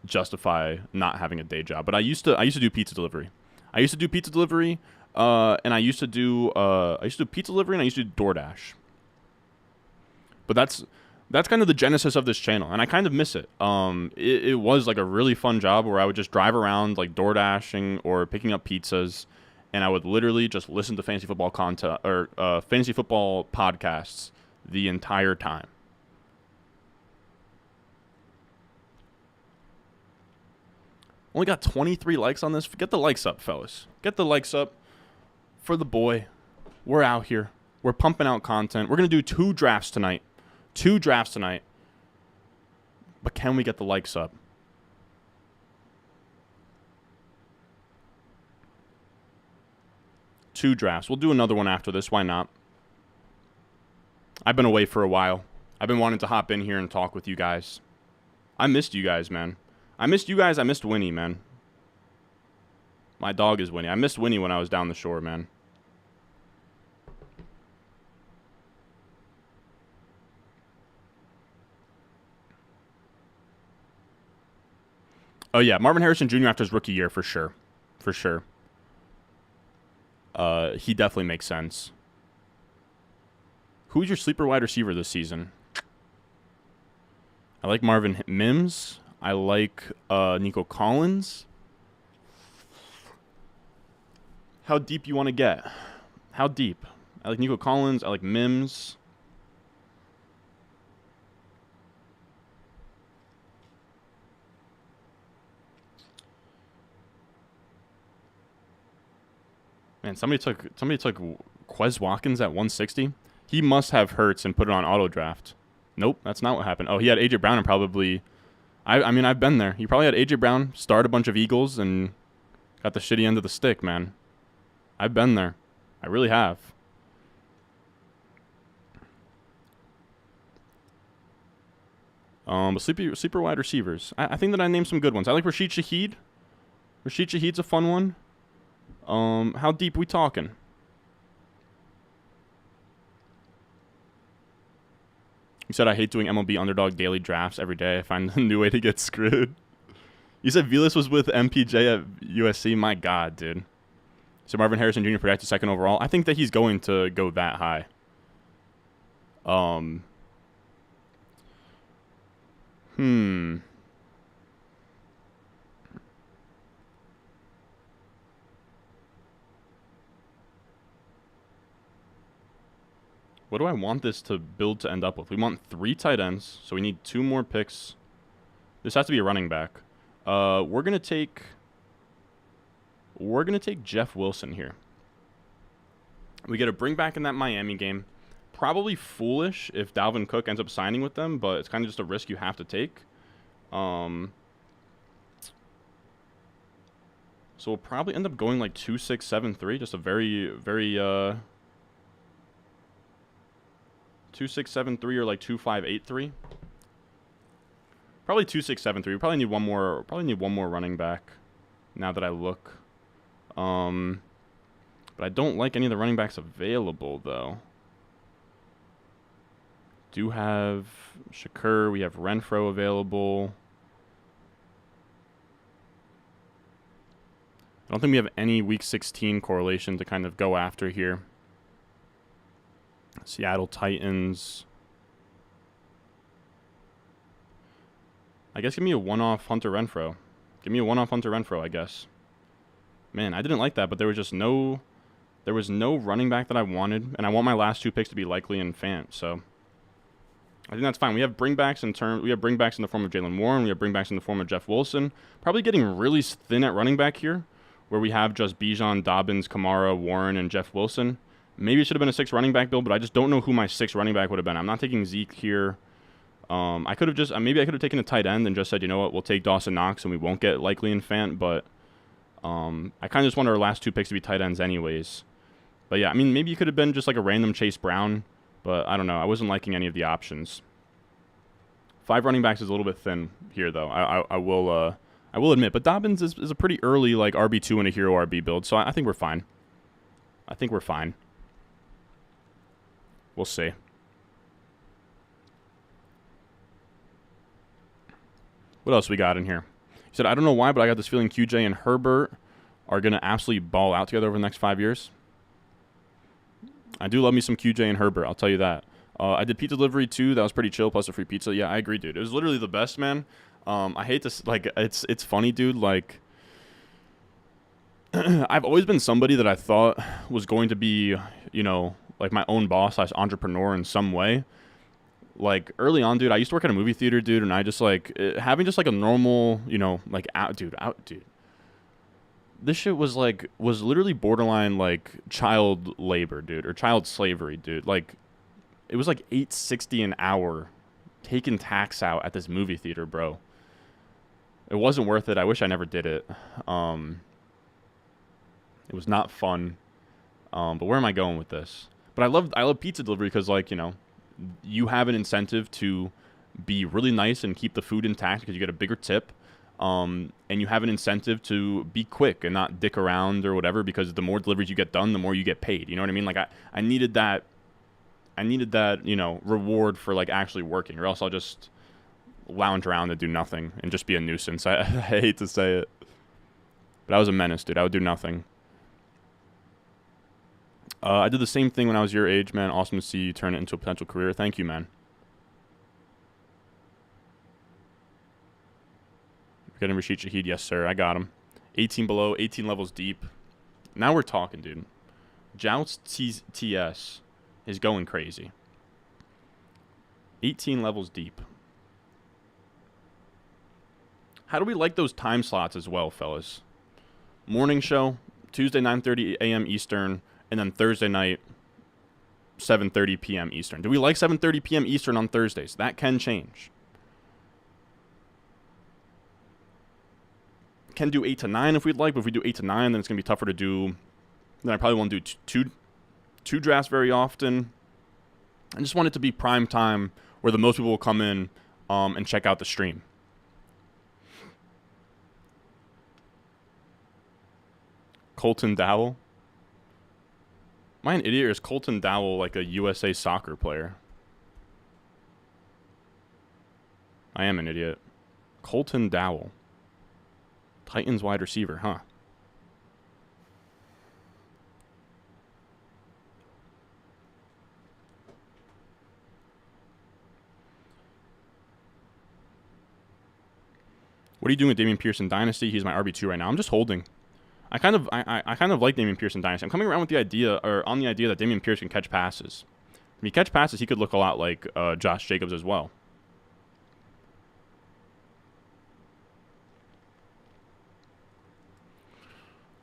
justify not having a day job. But I used to do pizza delivery. And I used to do pizza delivery and I used to do DoorDash. But that's kind of the genesis of this channel, and I kind of miss it. It was like a really fun job where I would just drive around like DoorDashing or picking up pizzas, and I would literally just listen to fantasy football content or fantasy football podcasts the entire time. Only got 23 likes on this. Get the likes up, fellas. Get the likes up for the boy. We're out here. We're pumping out content. We're going to do 2 drafts tonight. But can we get the likes up? Two drafts. We'll do another one after this. Why not? I've been away for a while. I've been wanting to hop in here and talk with you guys. I missed you guys, man. I missed you guys. I missed Winnie, man. My dog is Winnie. I missed Winnie when I was down the shore, man. Oh, yeah. Marvin Harrison Jr. after his rookie year, for sure. For sure. He definitely makes sense. Who's your sleeper wide receiver this season? I like Marvin Mims. I like Nico Collins. How deep you want to get? How deep? I like Nico Collins. I like Mims. Man, somebody took Quez Watkins at 160. He must have Hurts and put it on auto draft. Nope, that's not what happened. Oh, he had AJ Brown and probably. I mean, I've been there. He probably had AJ Brown start a bunch of Eagles and got the shitty end of the stick, man. I've been there. I really have. But sleeper wide receivers. I think that I named some good ones. I like Rashid Shaheed. Rashid Shaheed's a fun one. How deep we talking? You said I hate doing MLB Underdog daily drafts every day. I find a new way to get screwed. You said Velus was with MPJ at USC. My God, dude. So Marvin Harrison Jr. projected second overall. I think that he's going to go that high. What do I want this to build to end up with? We want 3 tight ends, so we need 2 more picks. This has to be a running back. We're gonna take Jeff Wilson here. We get a bring back in that Miami game. Probably foolish if Dalvin Cook ends up signing with them, but it's kind of just a risk you have to take. So we'll probably end up going like 2-6-7-3, just a very 2-6-7-3 or like 2-5-8-3. Probably 2-6-7-3. We probably need one more running back. Now that I look, but I don't like any of the running backs available though. Do have Shakur. We have Renfro available. I don't think we have any Week 16 correlation to kind of go after here. Seattle Titans. I guess give me a one-off Hunter Renfro. I guess. Man, I didn't like that, but there was There was no running back that I wanted, and I want my last 2 picks to be Likely and Fant. So I think that's fine. We have bringbacks in the form of Jalen Warren. We have bringbacks in the form of Jeff Wilson. Probably getting really thin at running back here, where we have just Bijan, Dobbins, Kamara, Warren, and Jeff Wilson. Maybe it should have been a 6 running back build, but I just don't know who my 6 running back would have been. I'm not taking Zeke here. I could have maybe I could have taken a tight end and just said, you know what, we'll take Dawson Knox and we won't get Likely and Fant, but I kind of just wanted our last 2 picks to be tight ends anyways. But yeah, I mean, maybe you could have been just like a random Chase Brown, but I don't know. I wasn't liking any of the options. 5 running backs is a little bit thin here, though. I will admit, but Dobbins is a pretty early like RB2 in a hero RB build, so I think we're fine. We'll see. What else we got in here? He said, I don't know why, but I got this feeling QJ and Herbert are going to absolutely ball out together over the next 5 years. I do love me some QJ and Herbert, I'll tell you that. I did pizza delivery too. That was pretty chill, plus a free pizza. Yeah, I agree, dude. It was literally the best, man. I hate to, like, it's funny, dude. Like, I've always been somebody that I thought was going to be, you know, like my own boss / entrepreneur in some way. Like, early on, dude, I used to work at a movie theater, dude, and I just, like, having just, like, a normal, you know, like, dude. This shit was literally borderline, like, child labor, dude, or child slavery, dude. Like, it was, like, $8.60 an hour taking tax out at this movie theater, bro. It wasn't worth it. I wish I never did it. It was not fun. But where am I going with this? But I love pizza delivery because, like, you know, you have an incentive to be really nice and keep the food intact because you get a bigger tip. And you have an incentive to be quick and not dick around or whatever, because the more deliveries you get done, the more you get paid. You know what I mean? Like, I needed that, you know, reward for, like, actually working, or else I'll just lounge around and do nothing and just be a nuisance. I hate to say it, but I was a menace, dude. I would do nothing. I did the same thing when I was your age, man. Awesome to see you turn it into a potential career. Thank you, man. Getting Rashid Shaheed, yes, sir. I got him. 18 below, 18 levels deep. Now we're talking, dude. Joust TS is going crazy. 18 levels deep. How do we like those time slots as well, fellas? Morning show, Tuesday 9:30 a.m. Eastern, and then Thursday night, 7:30 p.m. Eastern. Do we like 7:30 p.m. Eastern on Thursdays? That can change. Can do 8 to 9 if we'd like, but if we do 8 to 9, then it's going to be tougher to do. Then I probably won't do two drafts very often. I just want it to be prime time where the most people will come in and check out the stream. Colton Dowell. Am I an idiot, or is Colton Dowell like a USA soccer player? I am an idiot. Colton Dowell. Titans wide receiver, huh? What are you doing with Dameon Pierce in Dynasty? He's my RB2 right now. I'm just holding. I kind of like Dameon Pierce in Dynasty. I'm coming around with the idea, or on the idea, that Dameon Pierce can catch passes. If he catch passes, he could look a lot like Josh Jacobs as well.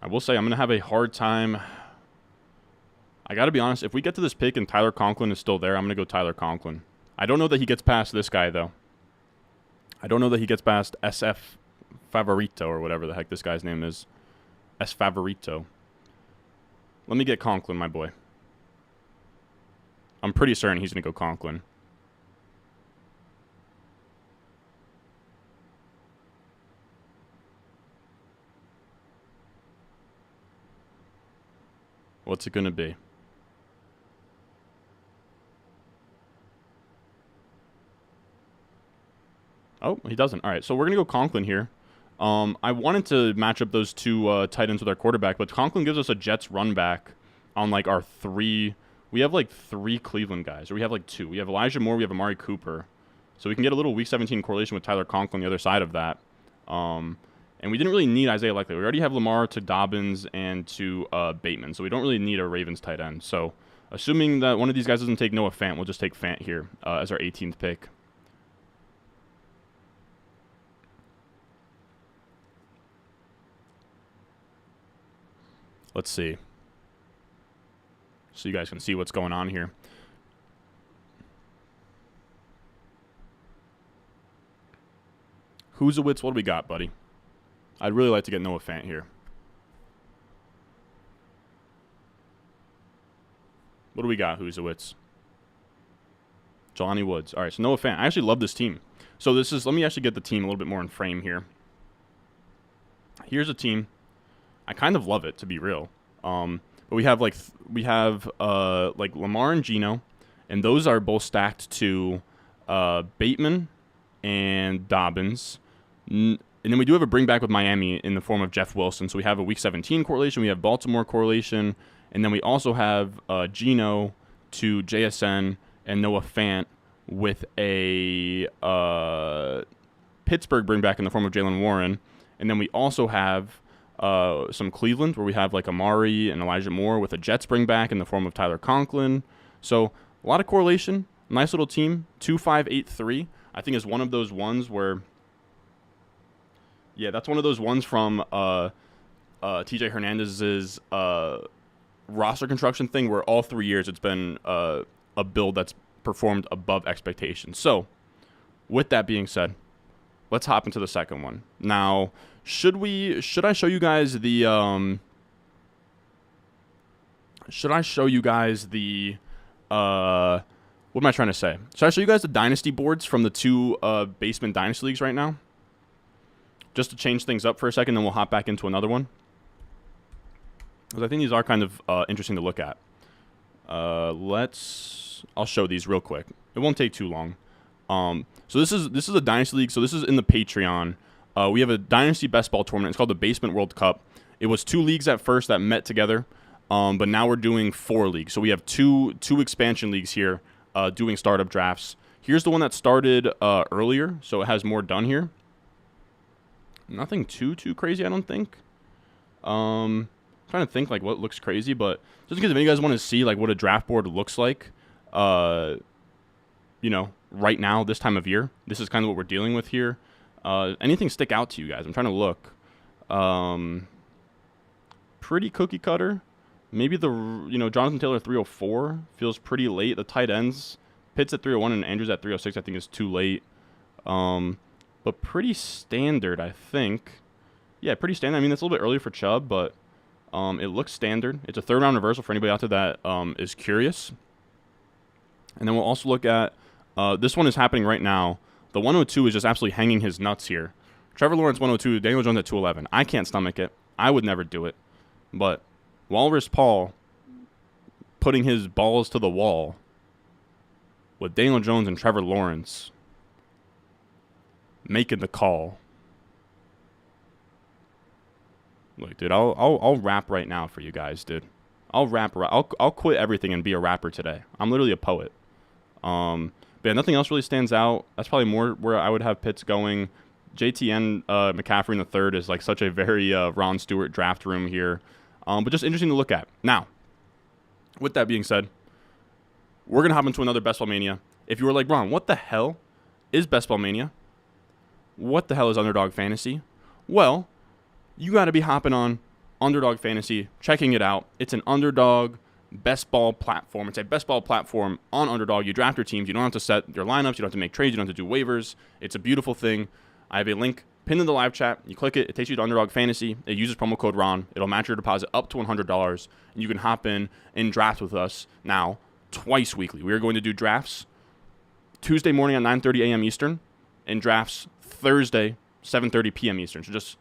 I will say I'm going to have a hard time. I got to be honest. If we get to this pick and Tyler Conklin is still there, I'm going to go Tyler Conklin. I don't know that he gets past this guy, though. I don't know that he gets past SF Favorito or whatever the heck this guy's name is. S Favorito. Let me get Conklin, my boy. I'm pretty certain he's going to go Conklin. What's it going to be? Oh, he doesn't. All right, so we're going to go Conklin here. I wanted to match up those two tight ends with our quarterback, but Conklin gives us a Jets run back on, like, our three. We have, like, 3 Cleveland guys, or we have, like, 2. We have Elijah Moore, we have Amari Cooper. So we can get a little Week 17 correlation with Tyler Conklin on the other side of that. And And we didn't really need Isaiah Likely. We already have Lamar to Dobbins and to Bateman, so we don't really need a Ravens tight end. So assuming that one of these guys doesn't take Noah Fant, we'll just take Fant here as our 18th pick. Let's see. So you guys can see what's going on here. Huzowitz, what do we got, buddy? I'd really like to get Noah Fant here. What do we got, Huzowitz? Jelani Woods. All right, so Noah Fant. I actually love this team. So this is, let me actually get the team a little bit more in frame here. Here's a team. I kind of love it, to be real. But we have like Lamar and Geno, and those are both stacked to Bateman and Dobbins. And then we do have a bring back with Miami in the form of Jeff Wilson. So we have a Week 17 correlation. We have Baltimore correlation. And then we also have Geno to JSN and Noah Fant with a Pittsburgh bring back in the form of Jaylen Warren. And then we also have some Cleveland where we have like Amari and Elijah Moore with a Jets bring back in the form of Tyler Conklin. So a lot of correlation. Nice little team. 2-5-8-3. I think is one of those ones where, yeah, that's one of those ones from TJ Hernandez's roster construction thing where all 3 years it's been a build that's performed above expectations. So with that being said, let's hop into the second one. Now, should I show you guys the what am I trying to say? Should I show you guys the Dynasty boards from the two basement Dynasty leagues right now? Just to change things up for a second, then we'll hop back into another one. Because I think these are kind of interesting to look at. I'll show these real quick. It won't take too long. So this is a Dynasty league. So this is in the Patreon. We have a Dynasty best ball tournament. It's called the Basement World Cup. It was 2 leagues at first that met together, but now we're doing 4 leagues. So we have two expansion leagues here doing startup drafts. Here's the one that started earlier, so it has more done here. Nothing too crazy, I don't think. Trying to think like what looks crazy, but just because if you guys want to see like what a draft board looks like, right now this time of year, this is kind of what we're dealing with here. Anything stick out to you guys? I'm trying to look. Pretty cookie cutter. Maybe Jonathan Taylor 304 feels pretty late. The tight ends, Pitts at 301 and Andrews at 306, I think is too late. But pretty standard, I think. Yeah, pretty standard. I mean, it's a little bit early for Chubb, but it looks standard. It's a third-round reversal for anybody out there that is curious. And then we'll also look at this one is happening right now. The 102 is just absolutely hanging his nuts here. Trevor Lawrence 102, Daniel Jones at 211. I can't stomach it. I would never do it. But Walrus Paul putting his balls to the wall with Daniel Jones and Trevor Lawrence making the call. Look, dude, I'll rap right now for you guys, dude. I'll quit everything and be a rapper today. I'm literally a poet. But yeah, nothing else really stands out. That's probably more where I would have Pitts going. JTN McCaffrey in the third is like such a very Ron Stewart draft room here. But just interesting to look at. Now, with that being said, we're going to hop into another Best Ball Mania. If you were like, Ron, what the hell is Best Ball Mania? What the hell is Underdog Fantasy? Well, you got to be hopping on Underdog Fantasy, checking it out. It's an Underdog best ball platform. It's a best ball platform on Underdog. You draft your teams. You don't have to set your lineups. You don't have to make trades. You don't have to do waivers. It's a beautiful thing. I have a link pinned in the live chat. You click it. It takes you to Underdog Fantasy. It uses promo code RON. It'll match your deposit up to $100. And you can hop in and draft with us now twice weekly. We are going to do drafts Tuesday morning at 9:30 a.m. Eastern and drafts Thursday, 7:30 p.m. Eastern. So just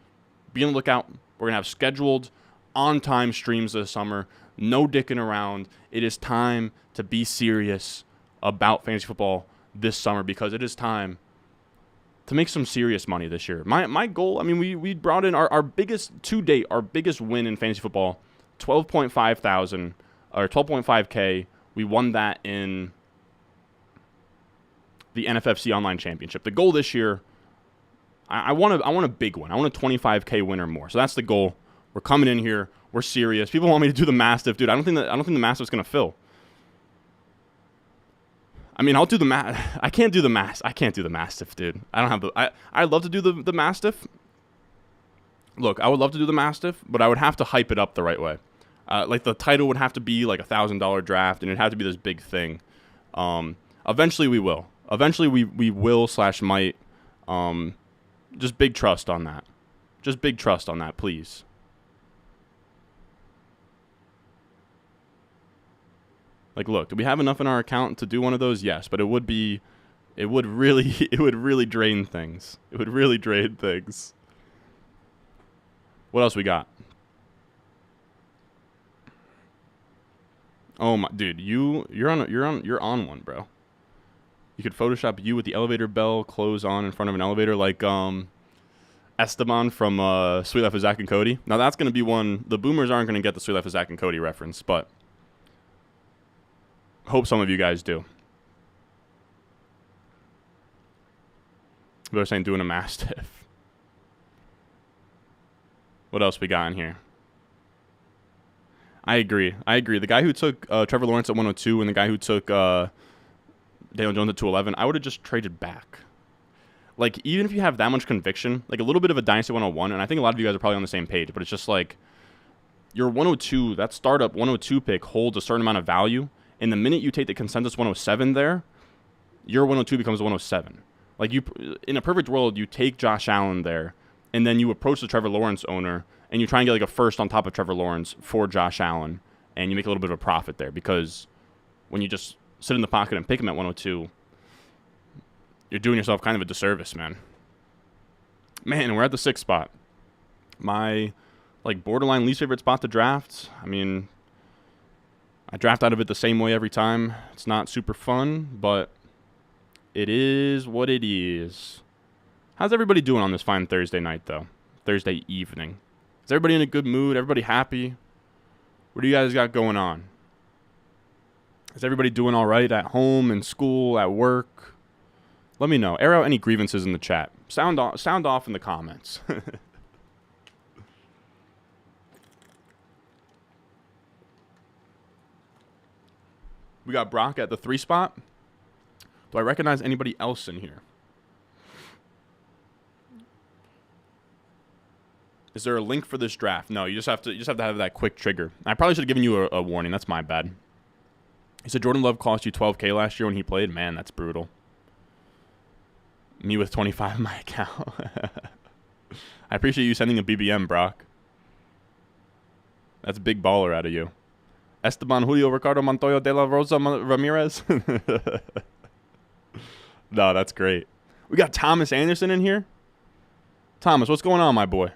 be on the lookout. We're going to have scheduled on-time streams this summer. No dicking around. It is time to be serious about fantasy football this summer because it is time to make some serious money this year. My goal, I mean, we brought in our biggest to date, our biggest win in fantasy football, 12.5K. We won that in the NFFC Online Championship. The goal this year I want a big one. I want a 25K win or more. So that's the goal. We're coming in here. We're serious. People want me to do the Mastiff, dude. I don't think the Mastiff's gonna fill. I mean, I'll do the I can't do the Mastiff, dude. I don't have the. I'd love to do the Mastiff. Look, I would love to do the Mastiff, but I would have to hype it up the right way. Like the title would have to be like $1,000 draft, and it'd have to be this big thing. Eventually we will. Eventually we will / might. Just big trust on that. Just big trust on that, please. Like, look, do we have enough in our account to do one of those? Yes, but it would really drain things. It would really drain things. What else we got? Oh my, dude, you're on one, bro. You could Photoshop you with the elevator bell close on in front of an elevator like Esteban from Sweet Life of Zach and Cody. Now that's gonna be one. The boomers aren't gonna get the Sweet Life of Zach and Cody reference, but hope some of you guys do. They're saying doing a Mastiff. What else we got in here? I agree. The guy who took Trevor Lawrence at 102 and the guy who took Daniel Jones at 211, I would have just traded back. Like, even if you have that much conviction, like a little bit of a Dynasty 101, and I think a lot of you guys are probably on the same page, but it's just like your 102, that startup 102 pick holds a certain amount of value, and the minute you take the consensus 107 there, your 102 becomes 107. Like, you, in a perfect world, you take Josh Allen there, and then you approach the Trevor Lawrence owner, and you try and get like a first on top of Trevor Lawrence for Josh Allen, and you make a little bit of a profit there, because when you just sit in the pocket and pick him at 102, you're doing yourself kind of a disservice, man. Man, we're at the 6th spot. My, like, borderline least favorite spot to draft. I mean, I draft out of it the same way every time. It's not super fun, but it is what it is. How's everybody doing on this fine Thursday night, though? Thursday evening. Is everybody in a good mood? Everybody happy? What do you guys got going on? Is everybody doing all right at home, in school, at work? Let me know. Air out any grievances in the chat. Sound off in the comments. We got Brock at the 3 spot. Do I recognize anybody else in here? Is there a link for this draft? No, you just have to have that quick trigger. I probably should have given you a warning. That's my bad. He said Jordan Love cost you $12K last year when he played. Man, that's brutal. Me with 25 in my account. I appreciate you sending a BBM, Brock. That's a big baller out of you. Esteban Julio Ricardo Montoya de la Rosa Ramirez. No, that's great. We got Thomas Anderson in here. Thomas, what's going on, my boy?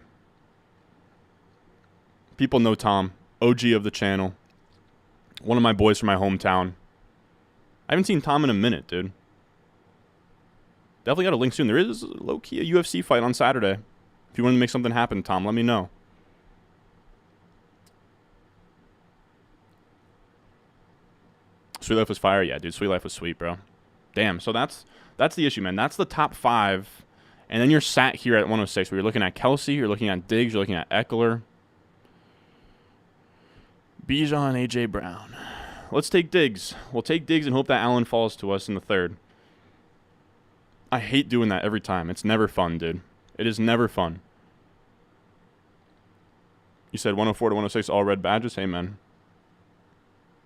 People know Tom, OG of the channel. One of my boys from my hometown. I haven't seen Tom in a minute, dude. Definitely got a link soon. There is low-key a UFC fight on Saturday. If you want to make something happen, Tom, let me know. Sweet Life was fire? Yeah, dude, Sweet Life was sweet, bro. Damn, so that's the issue, man. That's the top 5. And then you're sat here at 106 where you're looking at Kelsey, you're looking at Diggs, you're looking at Eckler. Bijan and A.J. Brown. Let's take Diggs. We'll take Diggs and hope that Allen falls to us in the 3rd. I hate doing that every time. It's never fun, dude. It is never fun. You said 104 to 106 all red badges? Hey, man.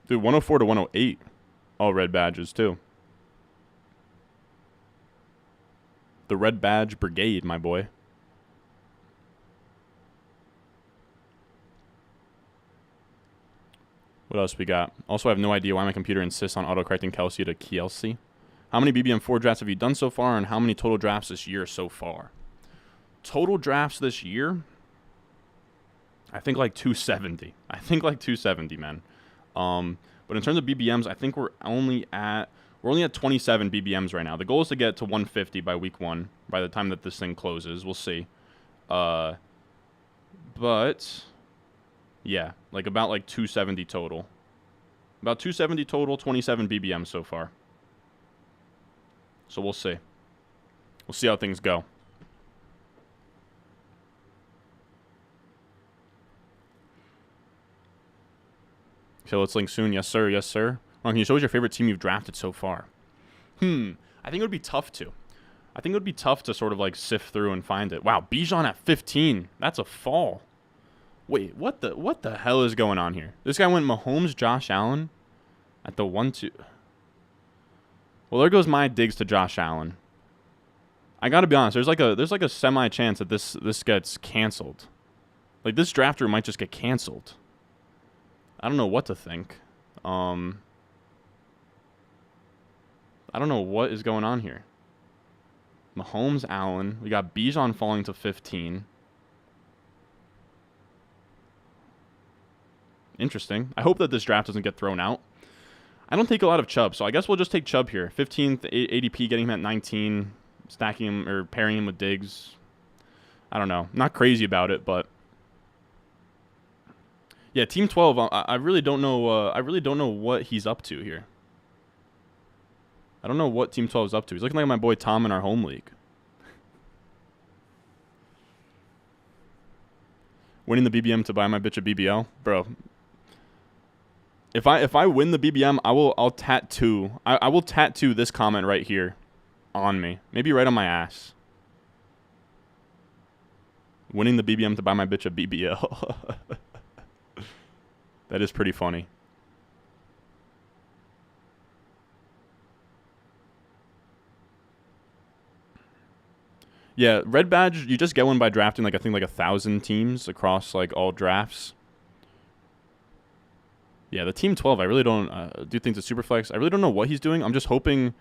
Dude, 104 to 108 all red badges, too. The Red Badge Brigade, my boy. What else we got? Also, I have no idea why my computer insists on autocorrecting Kelsey to Kelsey. How many BBM4 drafts have you done so far, and how many total drafts this year so far? Total drafts this year? I think like 270. I think like 270, man. But in terms of BBMs, I think we're only at 27 BBMs right now. The goal is to get to 150 by week 1, by the time that this thing closes. We'll see. But yeah, like about like 270 total. About 270 total, 27 BBMs so far. So we'll see. We'll see how things go. So let's link soon. Yes, sir. Yes, sir. Ron, can you show us your favorite team you've drafted so far? I think it would be tough to. I think it would be tough to sort of like sift through and find it. Wow, Bijan at 15. That's a fall. Wait, what the hell is going on here? This guy went Mahomes, Josh Allen at the 1-2. Well, there goes my digs to Josh Allen. I got to be honest, there's like a semi chance that this gets canceled. Like this drafter might just get canceled. I don't know what to think. I don't know what is going on here. Mahomes, Allen. We got Bijan falling to 15. Interesting. I hope that this draft doesn't get thrown out. I don't take a lot of Chubb, so I guess we'll just take Chubb here. 15th ADP, getting him at 19, stacking him or pairing him with Diggs. I don't know. Not crazy about it, but yeah, Team 12. I really don't know. I really don't know what he's up to here. I don't know what Team 12 is up to. He's looking like my boy Tom in our home league. Winning the BBM to buy my bitch a BBL, bro. If I win the BBM, I'll tattoo. I will tattoo this comment right here on me. Maybe right on my ass. Winning the BBM to buy my bitch a BBL. That is pretty funny. Yeah, red badge, you just get one by drafting like I think like 1,000 teams across like all drafts. Yeah, the Team 12, I really don't do things at Superflex. I really don't know what he's doing. I'm just hoping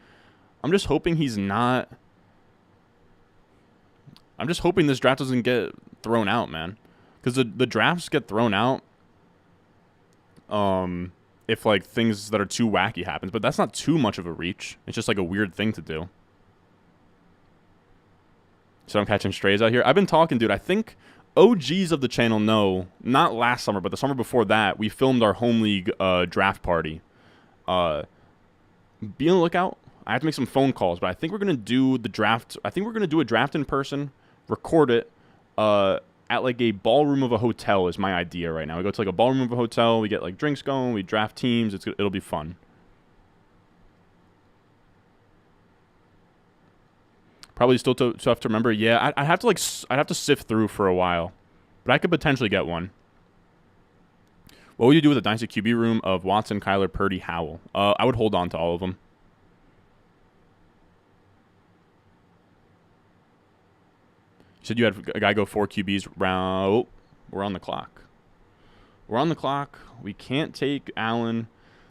he's not. I'm just hoping this draft doesn't get thrown out, man. Because the drafts get thrown out if like things that are too wacky happens. But that's not too much of a reach. It's just like a weird thing to do. So I'm catching strays out here. I've been talking, dude. I think OGs of the channel know, not last summer, but the summer before that, we filmed our home league draft party. Be on the lookout. I have to make some phone calls, but I think we're going to do the draft. I think we're going to do a draft in person, record it at like a ballroom of a hotel is my idea right now. We go to like a ballroom of a hotel. We get like drinks going. We draft teams. It'll be fun. Probably still tough to remember. Yeah, I'd have to sift through for a while, but I could potentially get one. What would you do with a Dynasty QB room of Watson, Kyler, Purdy, Howell? I would hold on to all of them. You said you had a guy go 4 QBs round. Oh, we're on the clock. We're on the clock. We can't take Allen.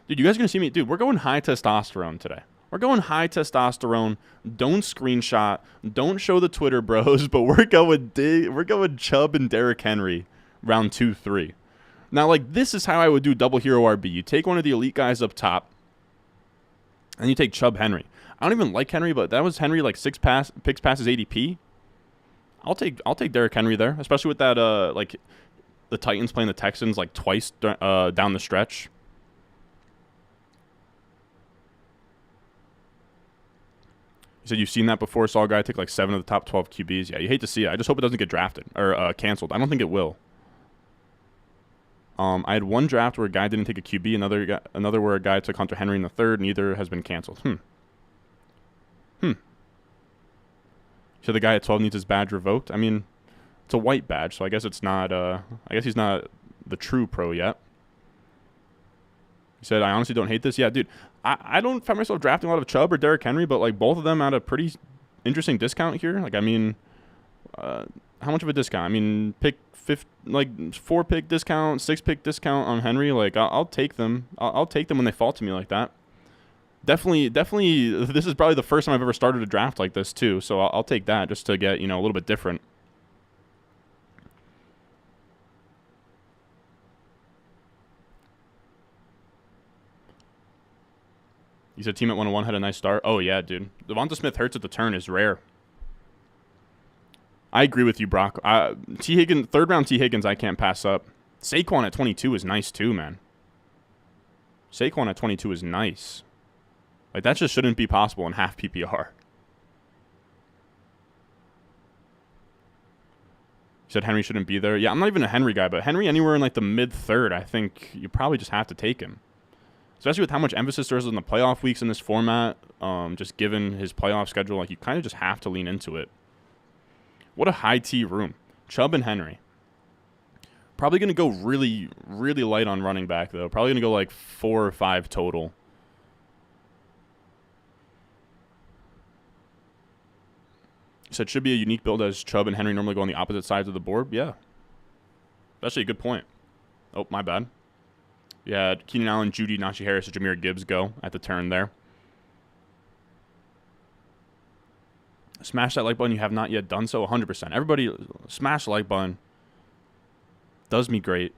Dude, you guys are going to see me. Dude, we're going high testosterone today. We're going high testosterone. Don't screenshot. Don't show the Twitter bros. But we're going Chubb and Derrick Henry round 2, 3. Now, like, this is how I would do double hero RB. You take one of the elite guys up top, and you take Chubb Henry. I don't even like Henry, but that was Henry like 6 picks past his ADP. I'll take Derrick Henry there, especially with that like the Titans playing the Texans like twice down the stretch. You said you've seen that before. Saw a guy take like 7 of the top 12 QBs. Yeah, you hate to see it. I just hope it doesn't get drafted or canceled. I don't think it will. I had one draft where a guy didn't take a QB, another where a guy took Hunter Henry in the third. Neither has been canceled. So the guy at 12 needs his badge revoked. I mean, it's a white badge, so I guess it's not. I guess he's not the true pro yet. He said, "I honestly don't hate this." Yeah, dude. I don't find myself drafting a lot of Chubb or Derrick Henry, but like both of them at a pretty interesting discount here. Like, I mean, how much of a discount? I mean, 4 pick discount, 6 pick discount on Henry. Like, I'll take them. I'll take them when they fall to me like that. Definitely. This is probably the first time I've ever started a draft like this too. So I'll take that just to get a little bit different. You said team at 101 had a nice start. Oh, yeah, dude. Devonta Smith hurts at the turn is rare. I agree with you, Brock. T. Higgins, third-round T. Higgins, I can't pass up. Saquon at 22 is nice, too, man. Saquon at 22 is nice. Like, that just shouldn't be possible in half PPR. said Henry shouldn't be there. Yeah, I'm not even a Henry guy, but Henry anywhere in like the mid-third, I think you probably just have to take him. Especially with how much emphasis there is on the playoff weeks in this format, just given his playoff schedule, like you kind of just have to lean into it. What a high T room. Chubb and Henry. Probably going to go really, really light on running back, though. Probably going to go like 4 or 5 total. You said should be a unique build as Chubb and Henry normally go on the opposite sides of the board. Yeah. That's actually a good point. Oh, my bad. Yeah, Keenan Allen, Judy, Najee Harris, and Jahmyr Gibbs go at the turn there. Smash that like button. You have not yet done so. 100%. Everybody smash the like button. Does me great.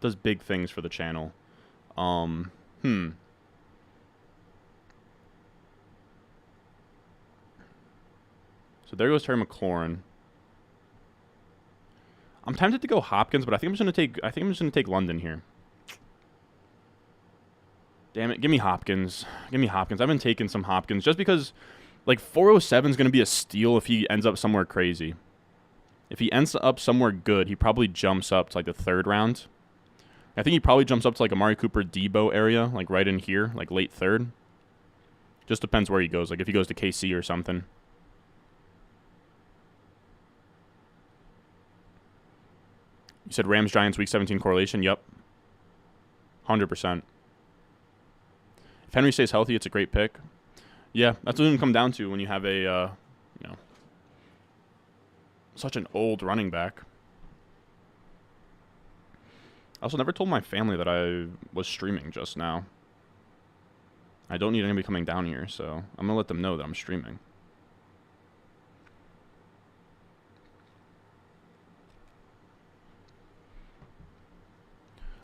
Does big things for the channel. So there goes Terry McLaurin. I'm tempted to go Hopkins, but I think I'm just gonna take London here. Damn it, give me Hopkins. Give me Hopkins. I've been taking some Hopkins just because like 407 is gonna be a steal if he ends up somewhere crazy. If he ends up somewhere good, he probably jumps up to like the 3rd round. I think he probably jumps up to like Amari Cooper, Debo area, like right in here, like late 3rd. Just depends where he goes. Like if he goes to KC or something. You said Rams-Giants Week 17 correlation? Yep. 100%. If Henry stays healthy, it's a great pick. Yeah, that's what it's going to come down to when you have a, such an old running back. I also never told my family that I was streaming just now. I don't need anybody coming down here, so I'm going to let them know that I'm streaming.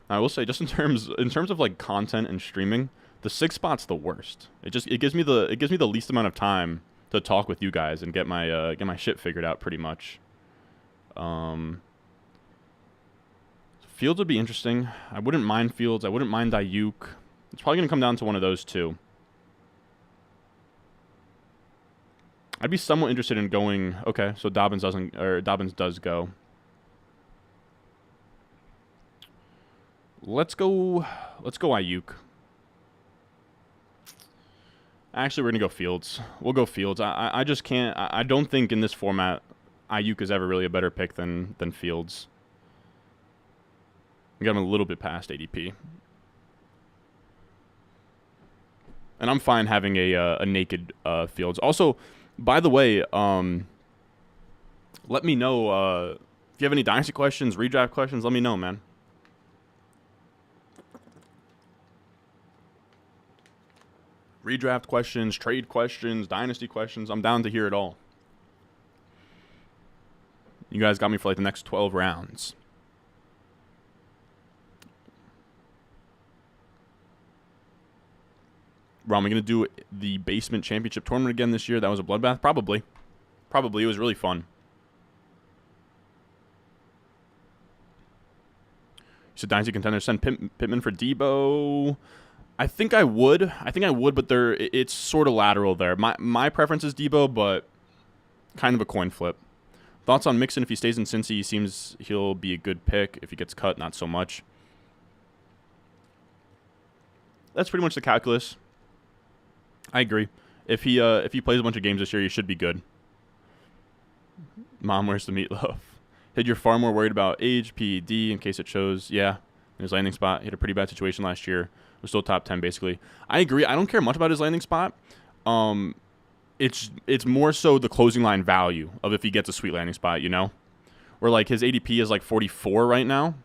I will say, just in terms of like content and streaming, the 6 spot's the worst. It gives me the least amount of time to talk with you guys and get my shit figured out pretty much. Fields would be interesting. I wouldn't mind Fields. I wouldn't mind Ayuk. It's probably gonna come down to one of those two. I'd be somewhat interested in going. Okay, so Dobbins does go. Let's go Ayuk. Actually, we're going to go Fields. We'll go Fields. I just can't. I don't think in this format Ayuk is ever really a better pick than Fields. We got him a little bit past ADP. And I'm fine having a naked Fields. Also, by the way, let me know if you have any Dynasty questions, redraft questions, let me know, man. Redraft questions, trade questions, Dynasty questions. I'm down to hear it all. You guys got me for like the next 12 rounds. Ron, we going to do the basement championship tournament again this year? That was a bloodbath? Probably. It was really fun. You said Dynasty contender, send Pittman for Debo. I think I would, but it's sort of lateral there. My preference is Debo, but kind of a coin flip. Thoughts on Mixon if he stays in Cincy? He seems he'll be a good pick. If he gets cut, not so much. That's pretty much the calculus. I agree. If he plays a bunch of games this year, he should be good. Mom, where's the meatloaf? Said you're far more worried about age, PED, in case it shows. Yeah, in his landing spot, he had a pretty bad situation last year. Was still top 10 basically. I agree. I don't care much about his landing spot. It's more so the closing line value of if he gets a sweet landing spot, you know? Where like his ADP is like 44 right now.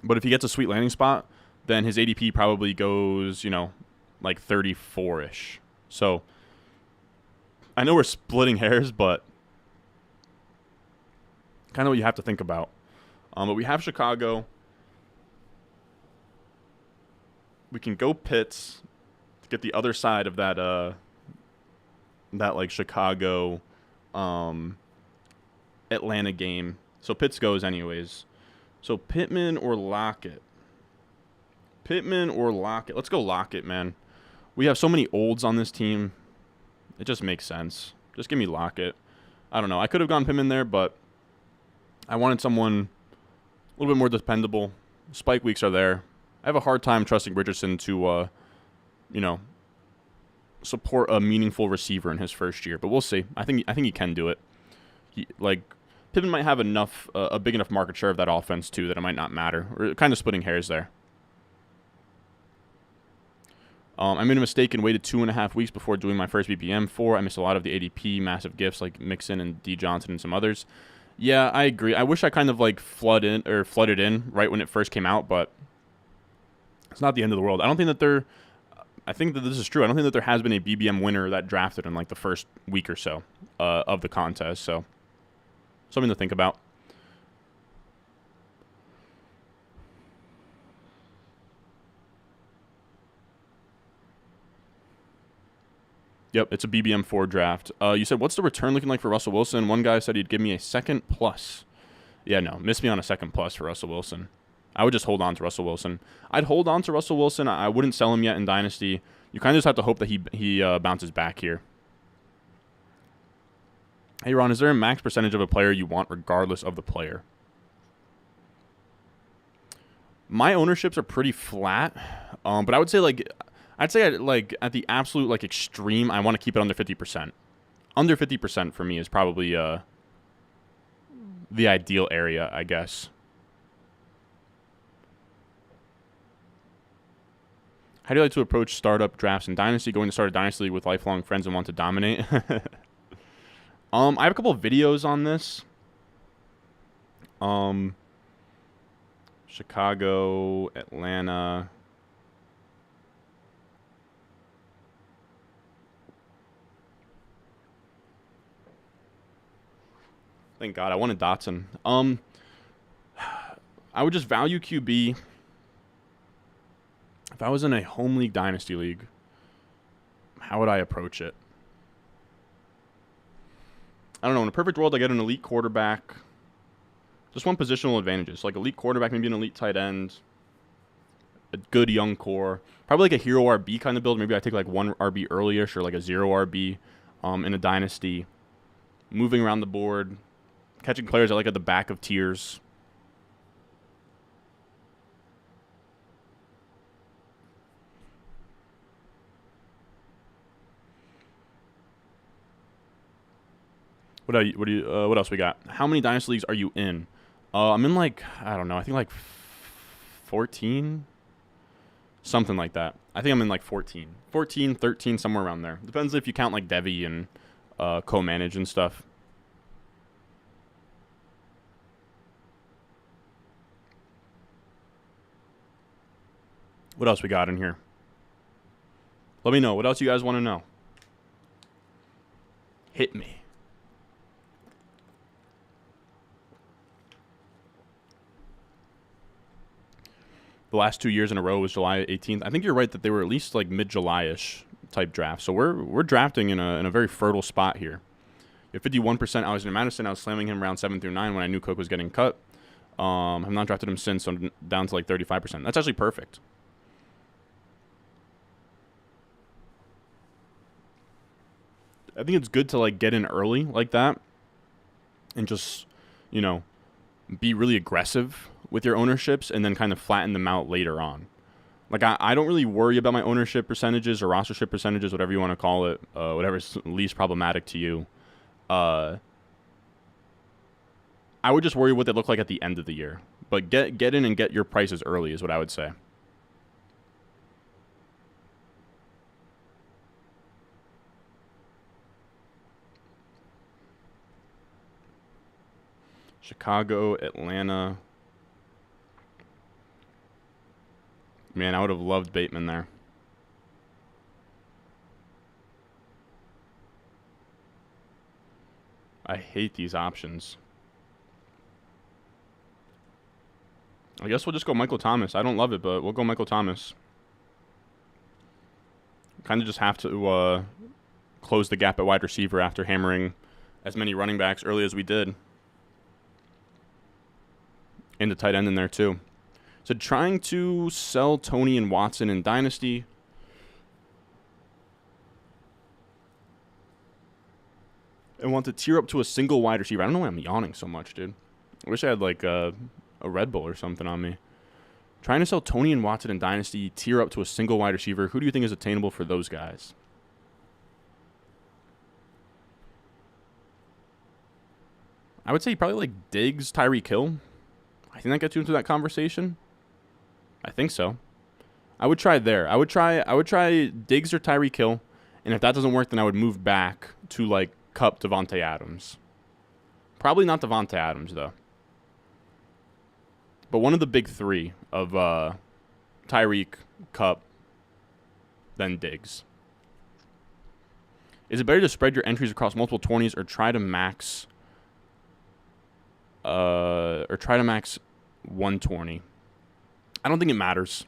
But if he gets a sweet landing spot, then his ADP probably goes, like 34-ish. So I know we're splitting hairs, but kind of what you have to think about. But we have Chicago. We can go Pitts to get the other side of that like Chicago Atlanta game. So Pitts goes anyways. So Pittman or Lockett. Let's go Lockett, man. We have so many olds on this team. It just makes sense. Just give me Lockett. I don't know. I could have gone Pittman there, but I wanted someone a little bit more dependable. Spike weeks are there. I have a hard time trusting Richardson to, support a meaningful receiver in his first year, but we'll see. I think he can do it. Pittman might have a big enough market share of that offense too that it might not matter. We're kind of splitting hairs there. I made a mistake and waited 2.5 weeks before doing my first BPM 4. I missed a lot of the ADP massive gifts like Mixon and D Johnson and some others. Yeah, I agree. I wish I kind of flooded in right when it first came out, but it's not the end of the world. I think that this is true. I don't think that there has been a BBM winner that drafted in the first week or so of the contest. So something to think about. Yep, it's a BBM4 draft. You said, what's the return looking like for Russell Wilson? One guy said he'd give me a second plus. Yeah, no, miss me on a second plus for Russell Wilson. I would just hold on to Russell Wilson. I'd hold on to Russell Wilson. I wouldn't sell him yet in Dynasty. You kind of just have to hope that he bounces back here. Hey, Ron, is there a max percentage of a player you want regardless of the player? My ownerships are pretty flat, but I would say at the absolute extreme, I want to keep it under 50%. Under 50% for me is probably the ideal area, I guess. How do you like to approach startup drafts in Dynasty? Going to start a Dynasty League with lifelong friends and want to dominate? I have a couple of videos on this. Chicago, Atlanta. Thank God, I wanted Dotson. I would just value QB. If I was in a home league Dynasty League, how would I approach it? I don't know. In a perfect world, I get an elite quarterback. Just want positional advantages. Like elite quarterback, maybe an elite tight end. A good young core. Probably like a hero RB kind of build. Maybe I take one RB early-ish or a 0 RB in a Dynasty. Moving around the board. Catching players at the back of tiers. What else we got? How many Dynasty Leagues are you in? I'm in I don't know. I think 14, something like that. I think I'm in 14, 13, somewhere around there. Depends if you count Devi and co-manage and stuff. What else we got in here? Let me know. What else you guys want to know? Hit me. The last 2 years in a row was July 18th. I think you're right that they were at least mid-July-ish type drafts. So we're drafting in a very fertile spot here. At 51%, I was in Madison. I was slamming him around 7 through 9 when I knew Cook was getting cut. I've not drafted him since, so I'm down to 35%. That's actually perfect. I think it's good to get in early like that and just, be really aggressive with your ownerships and then kind of flatten them out later on. I don't really worry about my ownership percentages or rostership percentages, whatever you want to call it, whatever's least problematic to you. I would just worry what they look like at the end of the year. But get in and get your prices early is what I would say. Chicago, Atlanta. Man, I would have loved Bateman there. I hate these options. I guess we'll just go Michael Thomas. I don't love it, but we'll go Michael Thomas. Kind of just have to close the gap at wide receiver after hammering as many running backs early as we did. And the tight end in there, too. So trying to sell Tony and Watson in Dynasty. and want to tier up to a single wide receiver. I don't know why I'm yawning so much, dude. I wish I had like a Red Bull or something on me. Trying to sell Tony and Watson in Dynasty, tier up to a single wide receiver. Who do you think is attainable for those guys? I would say probably like Diggs, Tyreek Hill. I think that gets you into that conversation. I think so. I would try there. I would try Diggs or Tyreek Hill, and if that doesn't work, then I would move back to like Kupp, Devontae Adams. Probably not Devontae Adams though. But one of the big three of Tyreek, Kupp, then Diggs. Is it better to spread your entries across multiple 20s or try to max 120? I don't think it matters.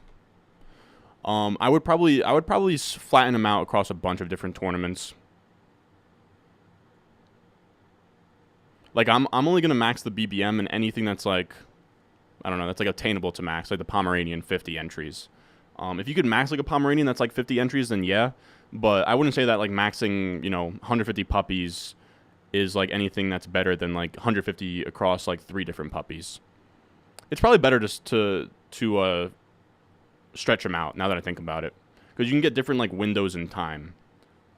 I would probably flatten them out across a bunch of different tournaments. Like I'm only gonna max the BBM and anything that's like, I don't know, that's like attainable to max, like the Pomeranian 50 entries. If you could max like a Pomeranian that's like 50 entries, then yeah. But I wouldn't say that like maxing, 150 puppies is like anything that's better than like 150 across like 3 different puppies. It's probably better just to stretch them out now that I think about it, because you can get different like windows in time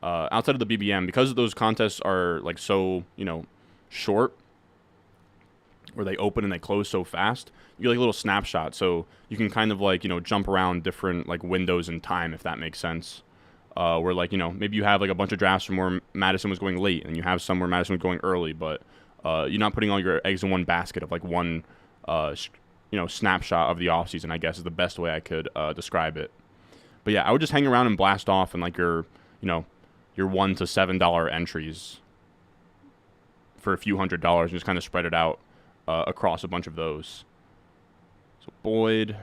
outside of the BBM, because those contests are like so short, where they open and they close so fast. You get like a little snapshot, so you can kind of like jump around different like windows in time, if that makes sense. Where like maybe you have like a bunch of drafts from where Madison was going late, and you have some where Madison was going early, but you're not putting all your eggs in one basket of like one snapshot of the offseason, I guess is the best way I could describe it. But yeah, I would just hang around and blast off in like your $1 to $7 entries for a few $100s and just kind of spread it out across a bunch of those. So Boyd,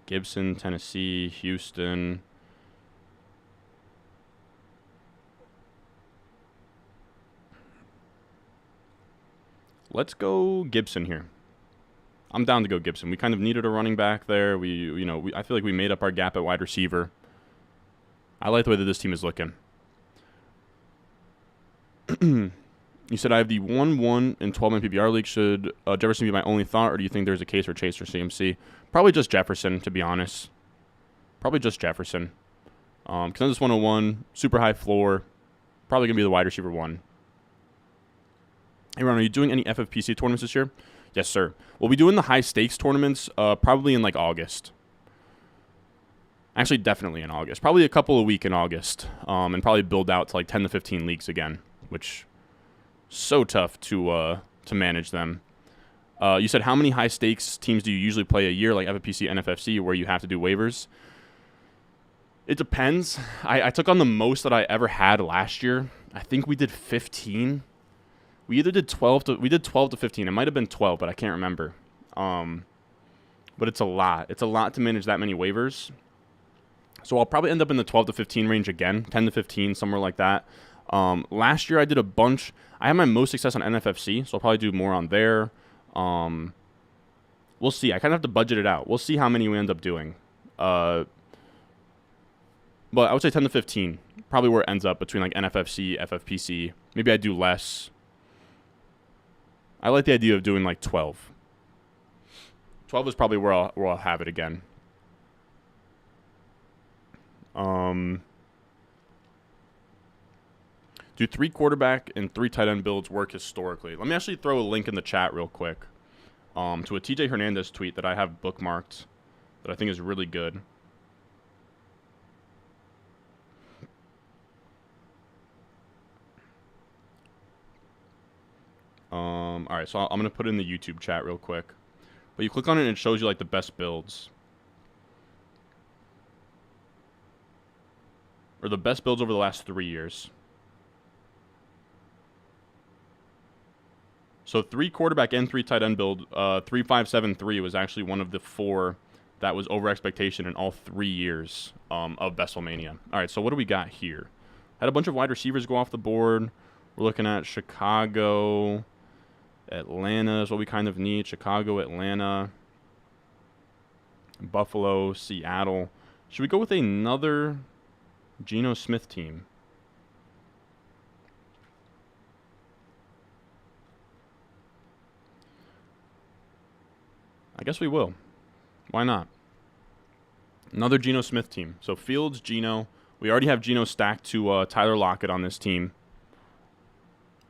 Gibson, Tennessee, Houston. Let's go Gibson here. I'm down to go Gibson. We kind of needed a running back there. I feel like we made up our gap at wide receiver. I like the way that this team is looking. You said I have the 1-1 in 12-man PPR league. Should Jefferson be my only thought, or do you think there's a case for Chase or CMC? Probably just Jefferson, to be honest. Probably just Jefferson. Consensus 101, super high floor. Probably going to be the wide receiver 1. Hey, Ron, are you doing any FFPC tournaments this year? Yes, sir. We'll be doing the high-stakes tournaments probably in, like, August. Actually, definitely in August. Probably a couple a week in August. And probably build out to, like, 10 to 15 leagues again, which so tough to manage them. You said how many high-stakes teams do you usually play a year, like FFPC, NFFC, where you have to do waivers? It depends. I took on the most that I ever had last year. I think we did 15. We either did 12 to 15. It might have been 12, but I can't remember. But it's a lot. It's a lot to manage that many waivers. So I'll probably end up in the 12 to 15 range again, 10 to 15, somewhere like that. Last year I did a bunch. I had my most success on NFFC, so I'll probably do more on there. We'll see. I kind of have to budget it out. We'll see how many we end up doing. But I would say 10 to 15, probably where it ends up between like NFFC, FFPC. Maybe I do less. I like the idea of doing like 12. 12 is probably where I'll have it again. Do 3 quarterback and 3 tight end builds work historically? Let me actually throw a link in the chat real quick to a TJ Hernandez tweet that I have bookmarked that I think is really good. All right, so I'm going to put it in the YouTube chat real quick. But you click on it and it shows you like the best builds. Or the best builds over the last 3 years. So 3 quarterback and 3 tight end build, 3-5-7-3 was actually one of the 4 that was over expectation in all 3 years of Besselmania. All right, so what do we got here? Had a bunch of wide receivers go off the board. We're looking at Chicago, Atlanta is what we kind of need. Chicago, Atlanta, Buffalo, Seattle. Should we go with another Geno Smith team? I guess we will. Why not? Another Geno Smith team. So Fields, Geno. We already have Geno stacked to Tyler Lockett on this team.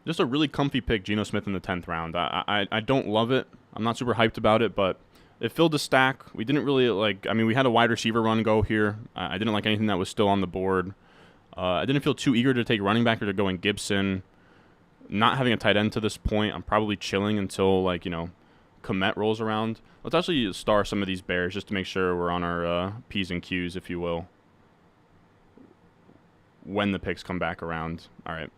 Just a really comfy pick, Geno Smith in the 10th round. I don't love it. I'm not super hyped about it, but it filled the stack. We didn't really we had a wide receiver run go here. I didn't like anything that was still on the board. I didn't feel too eager to take running back or to go in Gibson. Not having a tight end to this point, I'm probably chilling until, Komet rolls around. Let's actually star some of these bears just to make sure we're on our P's and Q's, if you will, when the picks come back around. All right.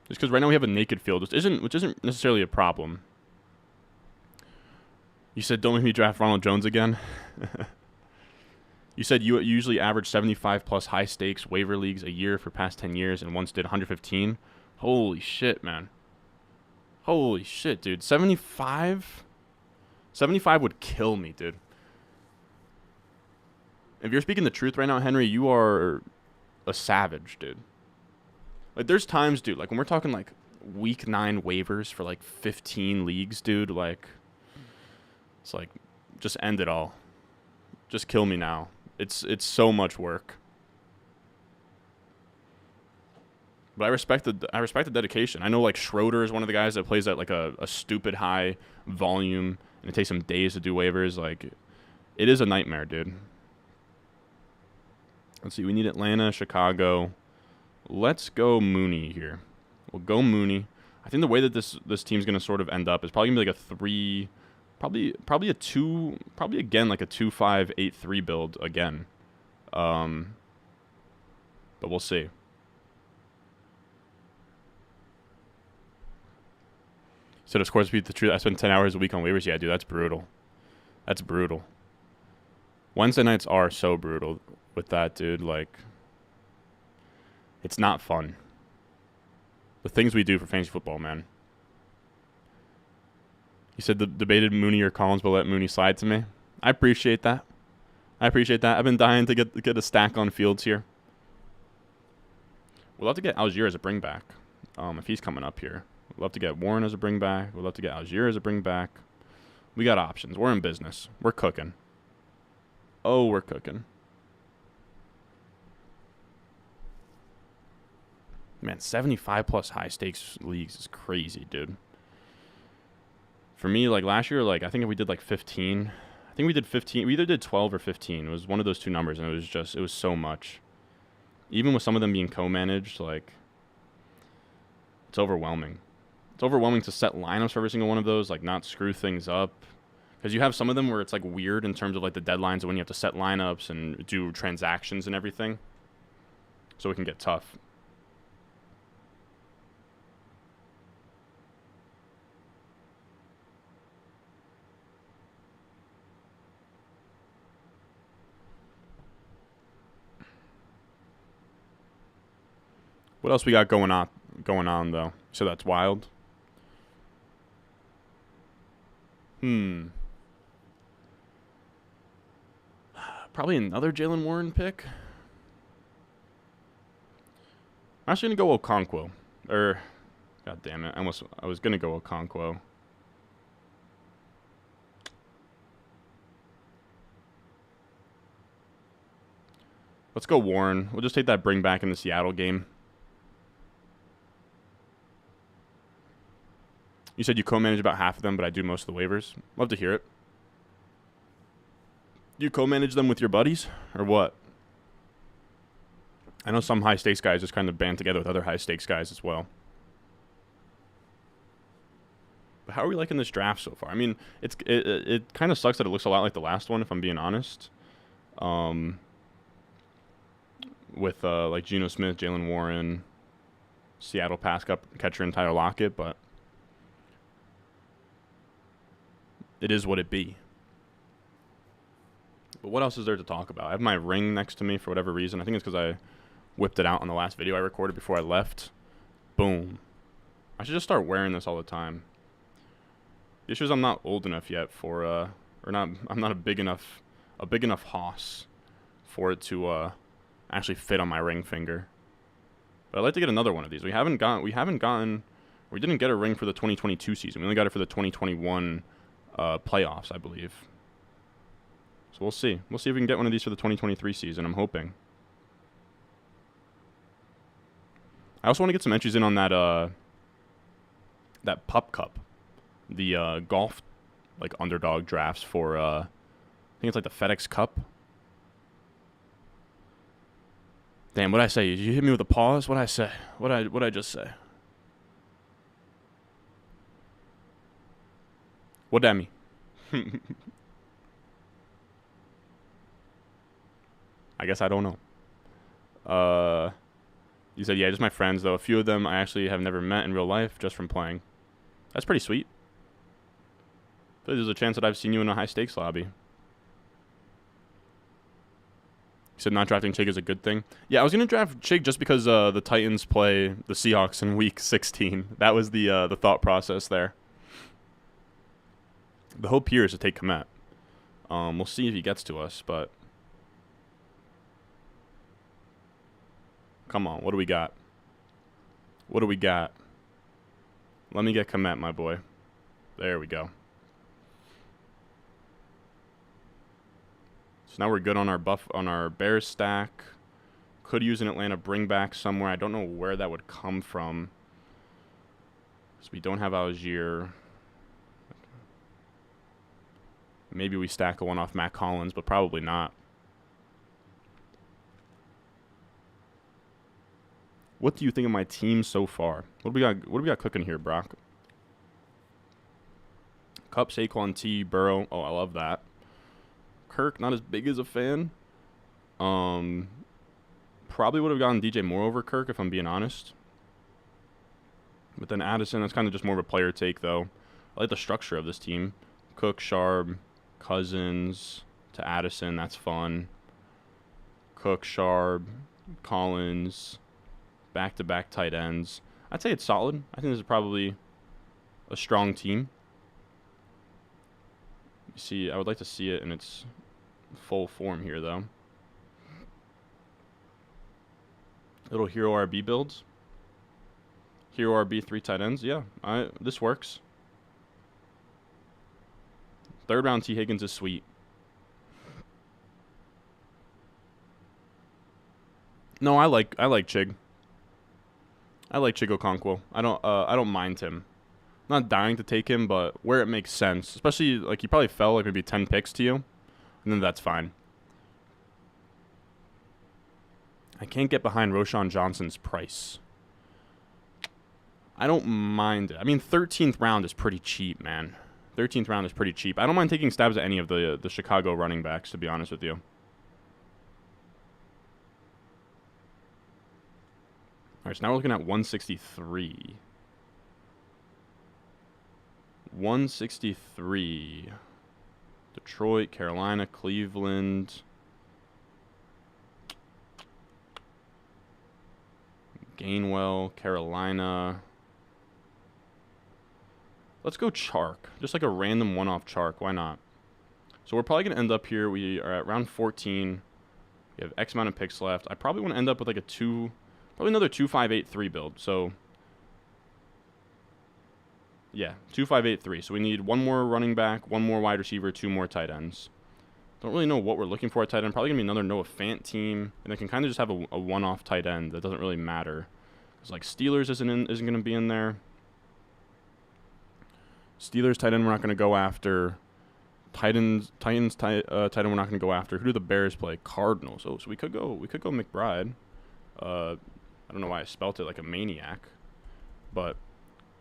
Just because right now we have a naked field, which isn't necessarily a problem. You said don't make me draft Ronald Jones again. You said you usually average 75 plus high stakes waiver leagues a year for past 10 years and once did 115. Holy shit, man. Holy shit, dude. 75? 75 would kill me, dude. If you're speaking the truth right now, Henry, you are a savage, dude. Like, there's times, dude, like, when we're talking, like, week 9 waivers for, like, 15 leagues, dude, like, it's like, just end it all. Just kill me now. It's so much work. But I respect the dedication. I know, like, Schroeder is one of the guys that plays at, like, a stupid high volume, and it takes him days to do waivers. Like, it is a nightmare, dude. Let's see. We need Atlanta, Chicago. Let's go Mooney here. We'll go Mooney. I think the way that this team's going to sort of end up is probably going to be like a 3, probably a 2, probably again like a 2-5-8-3 build again. But we'll see. Said, of course, beat the truth. I spend 10 hours a week on waivers. Yeah, dude, that's brutal. That's brutal. Wednesday nights are so brutal with that, dude. Like, it's not fun. The things we do for fantasy football, man. You said debated Mooney or Collins, but let Mooney slide to me. I appreciate that. I've been dying to get a stack on Fields here. We'd love to get Algier as a bring back, if he's coming up here. We'd love to get Warren as a bring back. We'd love to get Algier as a bring back. We got options. We're in business. We're cooking. Oh, we're cooking. Man, 75 plus high stakes leagues is crazy, dude. For me, like last year, like I think we did like 15. I think we did 15. We either did 12 or 15. It was one of those two numbers, and it was so much. Even with some of them being co-managed, like it's overwhelming. It's overwhelming to set lineups for every single one of those, like not screw things up. Because you have some of them where it's like weird in terms of like the deadlines of when you have to set lineups and do transactions and everything. So it can get tough. What else we got going on though? So that's wild. Probably another Jalen Warren pick. I'm actually gonna go Okonkwo. God damn it! I was gonna go Okonkwo. Let's go Warren. We'll just take that bring back in the Seattle game. You said you co-manage about half of them, but I do most of the waivers. Love to hear it. Do you co-manage them with your buddies, or what? I know some high-stakes guys just kind of band together with other high-stakes guys as well. But how are we liking this draft so far? I mean, it kind of sucks that it looks a lot like the last one, if I'm being honest. With like Geno Smith, Jalen Warren, Seattle pass catcher, and Tyler Lockett, but it is what it be. But what else is there to talk about? I have my ring next to me for whatever reason. I think it's because I whipped it out on the last video I recorded before I left. Boom. I should just start wearing this all the time. The issue is I'm not old enough yet for, I'm not a big enough a big enough hoss for it to actually fit on my ring finger. But I'd like to get another one of these. We didn't get a ring for the 2022 season. We only got it for the 2021 playoffs, I believe. So we'll see. We'll see if we can get one of these for the 2023 season. I'm hoping. I also want to get some entries in on that Pup Cup, the golf like underdog drafts for I think it's like the FedEx Cup. Damn, what'd I say? Did you hit me with a pause? What'd I say? What'd I just say? What'd that mean? I guess I don't know. You said, yeah, just my friends, though. A few of them I actually have never met in real life, just from playing. That's pretty sweet. I feel like there's a chance that I've seen you in a high-stakes lobby. You said not drafting Chig is a good thing. Yeah, I was going to draft Chig just because the Titans play the Seahawks in Week 16. That was the thought process there. The hope here is to take Komet. We'll see if he gets to us, but... Come on, what do we got? What do we got? Let me get Komet, my boy. There we go. So now we're good on our Bears stack. Could use an Atlanta bring back somewhere. I don't know where that would come from. So we don't have Algier. Maybe we stack a one off Matt Collins, but probably not. What do you think of my team so far? What do we got cooking here, Brock? Cup, Saquon, T, Burrow. Oh, I love that. Kirk, not as big as a fan. Probably would have gotten DJ Moore over Kirk, if I'm being honest. But then Addison, that's kind of just more of a player take, though. I like the structure of this team. Cook, Sharp, Cousins to Addison. That's fun. Cook, Sharp, Collins... Back-to-back tight ends. I'd say it's solid. I think this is probably a strong team. See, I would like to see it in its full form here, though. Little Hero RB builds. Hero RB 3 tight ends. Yeah, this works. Third round T. Higgins is sweet. No, I like Chig. I like Chig Okonkwo. I don't mind him. I'm not dying to take him, but where it makes sense, especially like he probably fell like maybe 10 picks to you, and then that's fine. I can't get behind Roshan Johnson's price. I don't mind it. I mean, 13th round is pretty cheap, man. 13th round is pretty cheap. I don't mind taking stabs at any of the Chicago running backs, to be honest with you. All right, so now we're looking at 163. 163. Detroit, Carolina, Cleveland. Gainwell, Carolina. Let's go Chark. Just like a random one-off Chark. Why not? So we're probably going to end up here. We are at round 14. We have X amount of picks left. I probably want to end up with like a probably another 2-5-8-3 build. So, yeah, 2-5-8-3. So we need one more running back, one more wide receiver, 2 more tight ends. Don't really know what we're looking for at tight end. Probably going to be another Noah Fant team. And they can kind of just have a one-off tight end. That doesn't really matter. Because, like, Steelers isn't going to be in there. Steelers tight end we're not going to go after. Titans tight end we're not going to go after. Who do the Bears play? Cardinals. Oh, so we could go McBride. I don't know why I spelt it like a maniac, but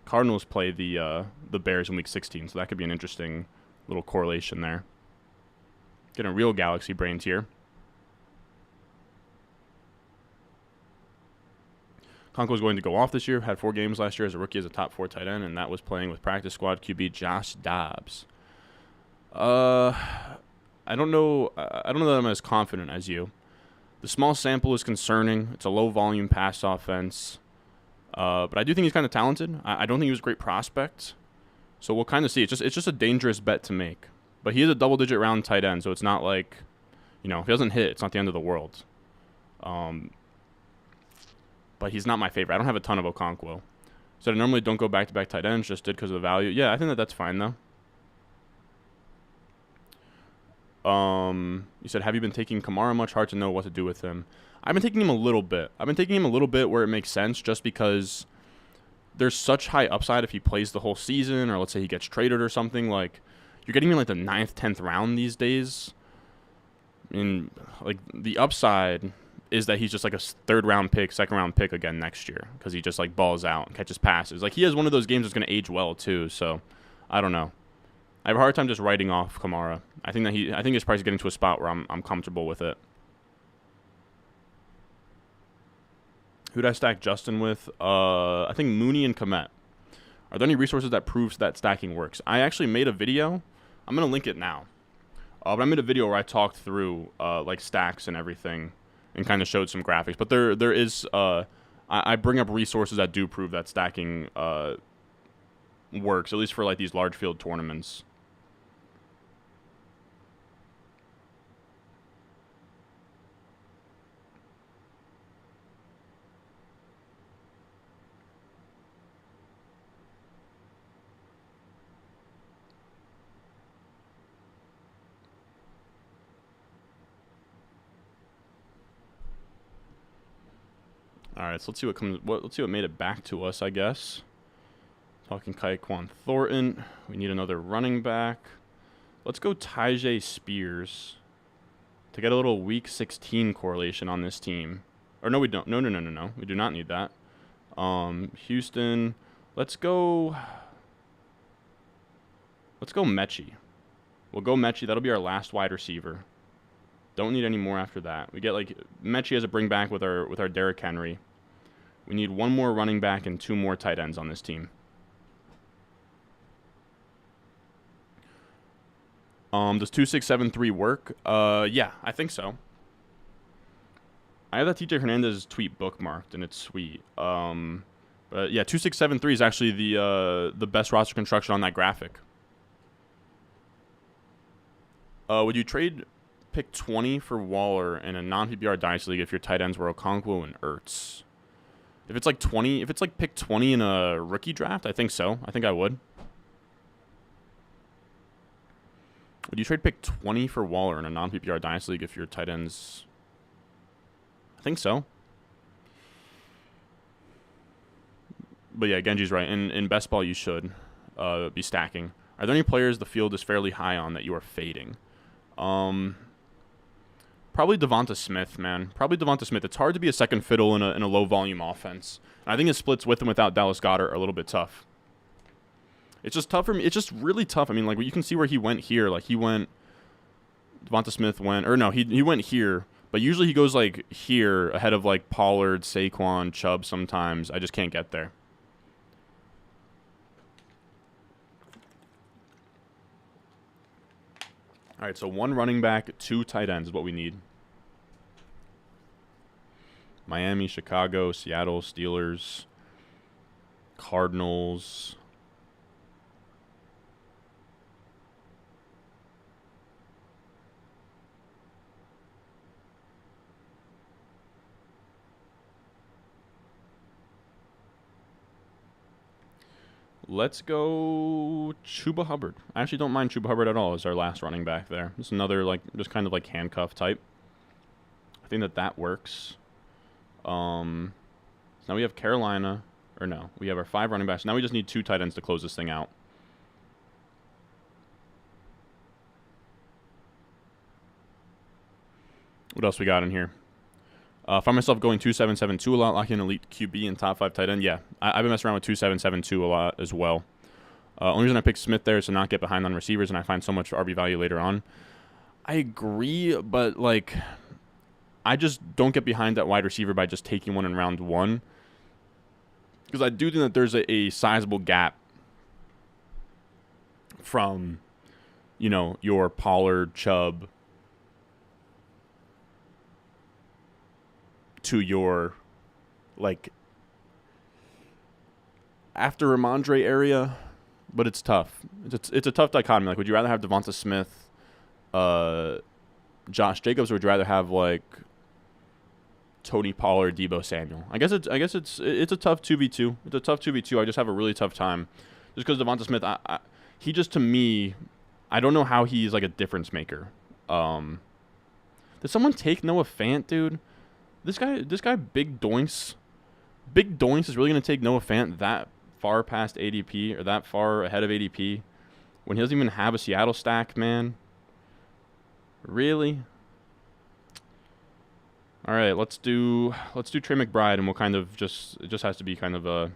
Cardinals play the Bears in Week 16, so that could be an interesting little correlation there. Getting real galaxy brains here. Conco's going to go off this year. Had 4 games last year as a rookie as a top 4 tight end, and that was playing with practice squad QB Josh Dobbs. I don't know that I'm as confident as you. The small sample is concerning. It's a low-volume pass offense. But I do think he's kind of talented. I don't think he was a great prospect. So we'll kind of see. It's just a dangerous bet to make. But he is a double-digit round tight end, so it's not like You know, if he doesn't hit, it's not the end of the world. But he's not my favorite. I don't have a ton of Okonkwo. So I normally don't go back-to-back tight ends, just did because of the value. Yeah, I think that's fine, though. You said, have you been taking Kamara much? Hard to know what to do with him. I've been taking him a little bit. Where it makes sense just because there's such high upside if he plays the whole season, or let's say he gets traded or something. Like, you're getting him in like the 9th, 10th round these days. And like the upside is that he's just like a 3rd-round pick, 2nd-round pick again next year because he just like balls out and catches passes. Like, he has one of those games that's going to age well too. So I don't know. I have a hard time just writing off Kamara. I think his price is getting to a spot where I'm comfortable with it. Who'd I stack Justin with? I think Mooney and Komet. Are there any resources that proves that stacking works? I actually made a video. I'm going to link it now. But I made a video where I talked through like stacks and everything and kind of showed some graphics. But there is I bring up resources that do prove that stacking works, at least for like these large field tournaments. All right, so let's see what comes. Let's see what made it back to us, I guess. Talking Tyquan Thornton. We need another running back. Let's go Tyjae Spears to get a little week 16 correlation on this team. Or no, we don't. No. We do not need that. Houston. Let's go Mechie. We'll go Mechie. That'll be our last wide receiver. Don't need any more after that. We get like Mechie as a bring back with our Derrick Henry. We need one more running back and 2 more tight ends on this team. Does 2673 work? Yeah, I think so. I have that TJ Hernandez tweet bookmarked, and it's sweet. But yeah, 2673 is actually the best roster construction on that graphic. Would you trade pick 20 for Waller in a non-PPR Dynasty League if your tight ends were Okonkwo and Ertz? If it's like pick 20 in a rookie draft, I think so. I think I would. Would you trade pick 20 for Waller in a non-PPR Dynasty League if your tight ends? I think so. But yeah, Genji's right. In best ball, you should be stacking. Are there any players the field is fairly high on that you are fading? Probably Devonta Smith, man. Probably Devonta Smith. It's hard to be a second fiddle in a low-volume offense. And I think his splits with and without Dallas Goedert are a little bit tough. It's just tough for me. It's just really tough. I mean, like, you can see where he went here. Like, Devonta Smith went, or no, he went here. But usually he goes, like, here ahead of, like, Pollard, Saquon, Chubb sometimes. I just can't get there. All right, so 1 running back, 2 tight ends is what we need. Miami, Chicago, Seattle, Steelers, Cardinals. Let's go Chuba Hubbard. I actually don't mind Chuba Hubbard at all as our last running back there. Just another, like, just kind of like handcuff type. I think that works. So now we have Carolina. Or no, we have our 5 running backs. Now we just need 2 tight ends to close this thing out. What else we got in here? Find myself going 2772 a lot, locking in elite QB and top 5 tight end. Yeah, I've been messing around with 2772 a lot as well. Only reason I picked Smith there is to not get behind on receivers, and I find so much RB value later on. I agree, but like, I just don't get behind that wide receiver by just taking one in round 1, because I do think that there's a sizable gap from, you know, your Pollard, Chubb, to your, like, after Ramondre area, but it's tough. It's a tough dichotomy. Like, would you rather have Devonta Smith Josh Jacobs, or would you rather have like Tony Pollard, Debo Samuel? I guess it's a tough 2v2. It's a tough 2v2. I just have a really tough time just because Devonta Smith. He just, to me, I don't know how he's like a difference maker. Did someone take Noah Fant, dude? This guy, Big Doinks. Big Doinks is really gonna take Noah Fant that far past ADP, or that far ahead of ADP when he doesn't even have a Seattle stack, man. Really? All right, let's do Trey McBride, and we'll kind of it just has to be kind of a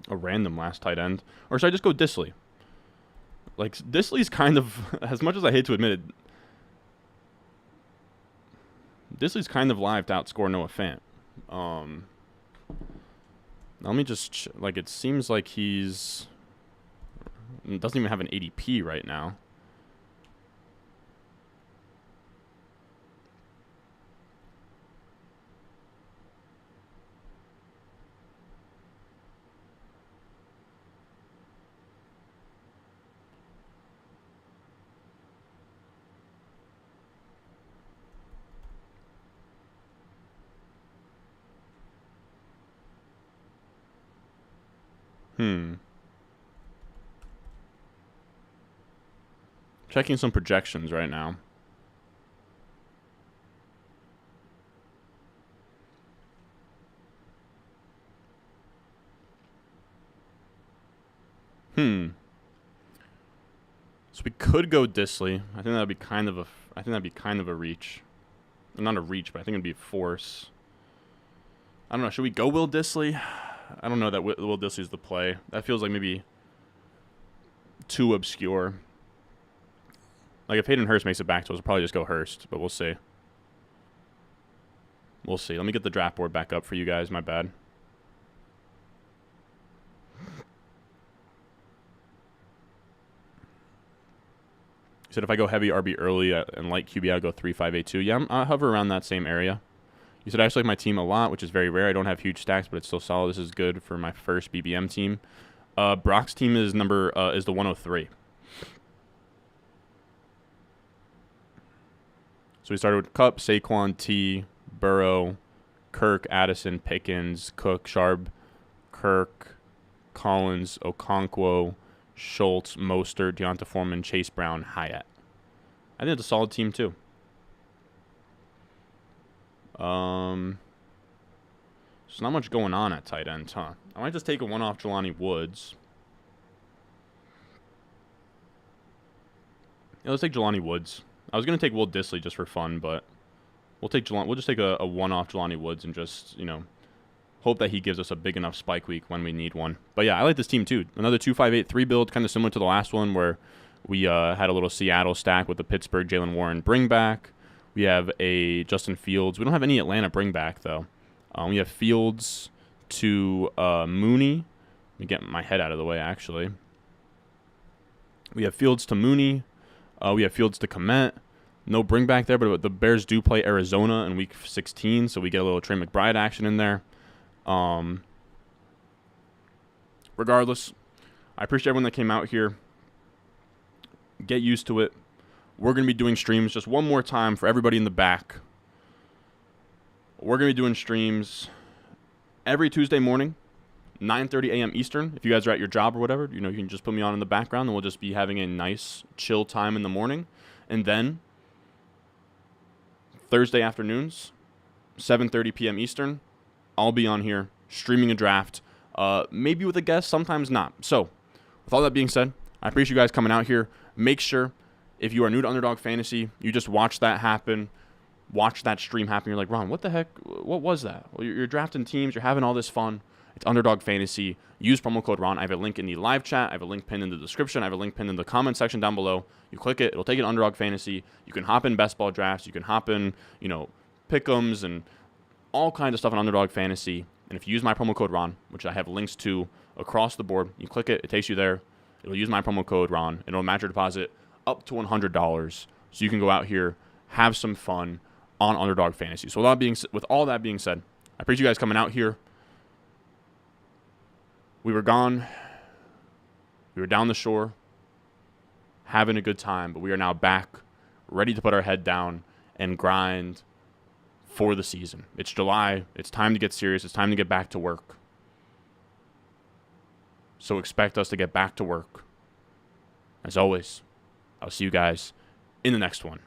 random last tight end, or should I just go Disley? Like, Disley's kind of, as much as I hate to admit it, Disley's kind of live to outscore Noah Fant. Let me just, like, it seems like doesn't even have an ADP right now. Checking some projections right now. So we could go Disley. I think that'd be kind of a reach. Not a reach, but I think it'd be a force. I don't know. Should we go Will Disley? I don't know that Will Disley's the play. That feels like maybe too obscure. Like, if Hayden Hurst makes it back to us, we'll probably just go Hurst, but we'll see. We'll see. Let me get the draft board back up for you guys. My bad. You said if I go heavy RB early and light QB, I'll go 3-5-8-2. Yeah, I hover around that same area. You said I actually like my team a lot, which is very rare. I don't have huge stacks, but it's still solid. This is good for my first BBM team. Brock's team is the 103. So we started with Kupp, Saquon, T, Burrow, Kirk, Addison, Pickens, Cook, Sharp, Kirk, Collins, Okonkwo, Schultz, Mostert, Deonta Foreman, Chase Brown, Hyatt. I think it's a solid team too. There's not much going on at tight end, huh? I might just take a one off Jelani Woods. Yeah, let's take Jelani Woods. I was gonna take Will Disley just for fun, but we'll just take a one off Jelani Woods and just, hope that he gives us a big enough spike week when we need one. But yeah, I like this team too. Another 2-5-8-3 build, kind of similar to the last one where we had a little Seattle stack with the Pittsburgh Jalen Warren bring back. We have a Justin Fields. We don't have any Atlanta bring back though. We have Fields to Mooney. Let me get my head out of the way actually. We have Fields to Mooney. We have Fields to Komet. No bring back there, but the Bears do play Arizona in Week 16, so we get a little Trey McBride action in there. Regardless, I appreciate everyone that came out here. Get used to it. We're going to be doing streams just one more time for everybody in the back. We're going to be doing streams every Tuesday morning, 9:30 a.m. Eastern. If you guys are at your job or whatever, you can just put me on in the background, and we'll just be having a nice, chill time in the morning. And then Thursday afternoons, 7:30 p.m. Eastern, I'll be on here streaming a draft, maybe with a guest, sometimes not. So, with all that being said, I appreciate you guys coming out here. Make sure, if you are new to Underdog Fantasy, you just watch that happen. Watch that stream happen. You're like, Ron, what the heck? What was that? Well, you're drafting teams. You're having all this fun. It's Underdog Fantasy. Use promo code Ron. I have a link in the live chat. I have a link pinned in the description. I have a link pinned in the comment section down below. You click it. It'll take you to Underdog Fantasy. You can hop in best ball drafts. You can hop in, pick'ems and all kinds of stuff on Underdog Fantasy. And if you use my promo code Ron, which I have links to across the board, you click it. It takes you there. It'll use my promo code Ron. And it'll match your deposit up to $100. So you can go out here, have some fun on Underdog Fantasy. So with all that being said, I appreciate you guys coming out here. We were gone. We were down the shore, having a good time, but we are now back, ready to put our head down and grind for the season. It's July. It's time to get serious. It's time to get back to work. So expect us to get back to work. As always, I'll see you guys in the next one.